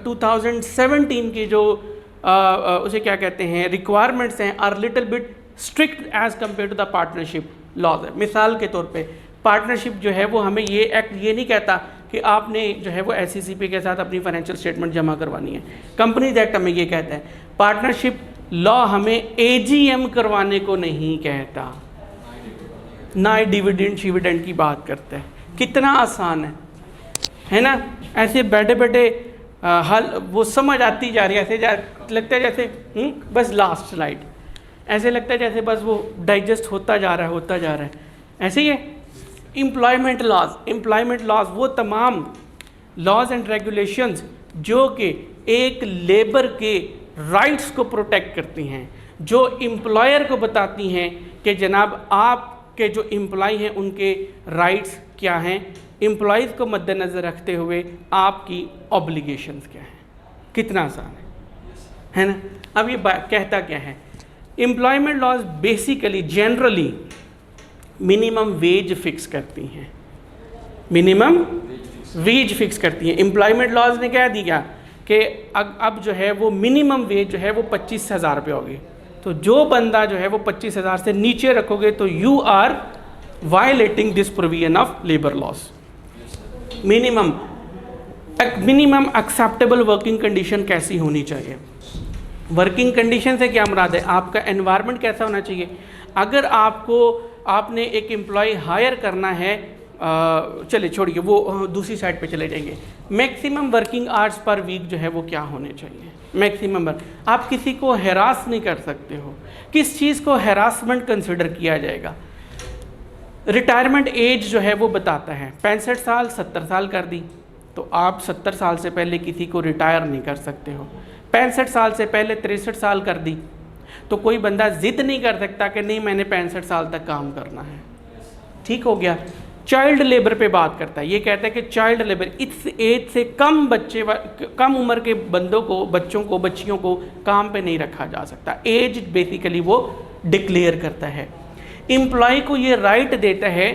2017 की जो उसे क्या कहते हैं रिक्वायरमेंट्स हैं, are little bit strict as compare to the partnership laws है। मिसाल के तौर पे पार्टनरशिप जो है वो हमें ये एक्ट ये नहीं कहता कि आपने जो है वो SECP के साथ अपनी फाइनेंशियल स्टेटमेंट जमा करवानी है। कंपनीज एक्ट हमें ये कहता है। पार्टनरशिप लॉ हमें AGM करवाने को नहीं कहता, ना डिविडेंड शिविडेंड की बात करता है। कितना आसान है ना। ऐसे बैठे बैठे हल वो समझ आती जा रही है, ऐसे लगता है जैसे बस लास्ट स्लाइड, ऐसे लगता है जैसे बस वो डाइजेस्ट होता जा रहा है। ऐसे ही है एम्प्लॉयमेंट लॉज वो तमाम लॉज एंड रेगुलेशंस जो कि एक लेबर के राइट्स को प्रोटेक्ट करती हैं, जो एम्प्लॉयर को बताती हैं कि जनाब आपके जो एम्प्लॉय हैं उनके राइट्स क्या हैं, एम्प्लॉयज़ को मद्देनज़र रखते हुए आपकी ऑब्लिगेशंस क्या हैं। कितना आसान है ना। अब ये कहता क्या है, employment laws basically generally minimum wage fix करती हैं, मिनिमम वेज फिक्स करती हैं। एम्प्लॉयमेंट लॉज ने क्या दिया कि अब जो है वो मिनिमम वेज जो है वो 25,000 रुपये होगी। तो जो बंदा जो है वो 25,000 से नीचे रखोगे तो you are violating this provision of labour laws. Minimum acceptable working condition कैसी होनी चाहिए। वर्किंग कंडीशन से क्या मुराद है, आपका एनवायरनमेंट कैसा होना चाहिए। अगर आपने एक एम्प्लॉय हायर करना है, चले छोड़िए वो दूसरी साइड पे चले जाएंगे। Maximum working hours per week जो है वो क्या होने चाहिए, मैक्सिमम। आप किसी को हैरास नहीं कर सकते हो, किस चीज़ को हैरासमेंट कंसिडर किया जाएगा। रिटायरमेंट एज जो है वो बताता है 65 साल 70 साल कर दी, तो आप 70 साल से पहले किसी को रिटायर नहीं कर सकते हो। 65 साल से पहले 63 साल कर दी तो कोई बंदा ज़िद नहीं कर सकता कि नहीं मैंने 65 साल तक काम करना है। ठीक हो गया। चाइल्ड लेबर पे बात करता है, ये कहता है कि चाइल्ड लेबर इस एज से कम उम्र के बच्चियों को काम पे नहीं रखा जा सकता। एज बेसिकली वो डिक्लेयर करता है। एम्प्लॉय को ये राइट देता है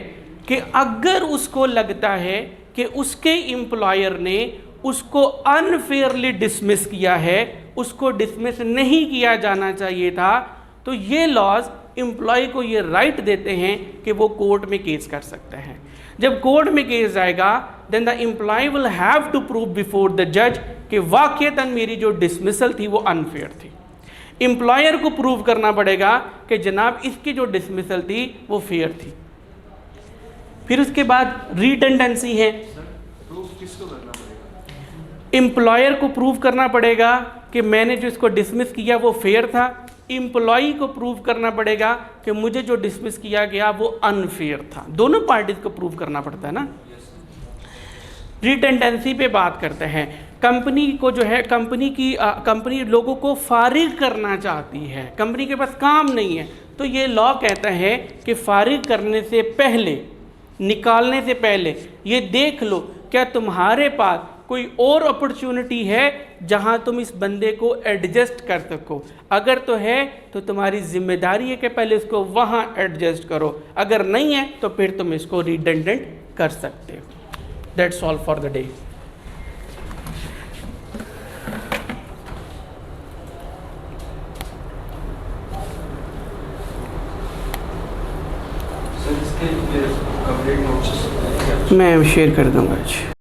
कि अगर उसको लगता है कि उसके एम्प्लॉयर ने उसको अनफेयरली डिसमिस किया है, उसको डिसमिस नहीं किया जाना चाहिए था, तो ये लॉज एम्प्लॉय को ये राइट देते हैं कि वो कोर्ट में केस कर सकता है। जब कोर्ट में केस जाएगा then the employ will have to prove before the जज कि वाकईतन मेरी जो डिसमिसल थी वो अनफेयर थी। एम्प्लॉयर को प्रूव करना पड़ेगा कि जनाब इसकी जो डिसमिसल थी वो फेयर थी। फिर उसके बाद रिटेंडेंसी है। प्रूफ किसको करना पड़ेगा? एम्प्लॉयर को प्रूव करना पड़ेगा कि मैंने जो इसको डिसमिस किया वो फेयर था। एम्प्लॉई को प्रूव करना पड़ेगा कि मुझे जो डिसमिस किया गया वो अनफेयर था। दोनों पार्टीज को प्रूव करना पड़ता है ना। रिटेंडेंसी पे बात करते हैं। कंपनी को जो है कंपनी लोगों को फारिग करना चाहती है, कंपनी के पास काम नहीं है, तो ये लॉ कहता है कि फारिग करने से पहले, निकालने से पहले ये देख लो क्या तुम्हारे पास कोई और अपॉर्चुनिटी है जहां तुम इस बंदे को एडजस्ट कर सको। अगर तो है तो तुम्हारी जिम्मेदारी है कि पहले इसको वहां एडजस्ट करो, अगर नहीं है तो फिर तुम इसको रिडेंडेंट कर सकते हो। That's all for the day. Sir इसके कंप्लीट नोट्स मैं शेयर कर दूंगा आज।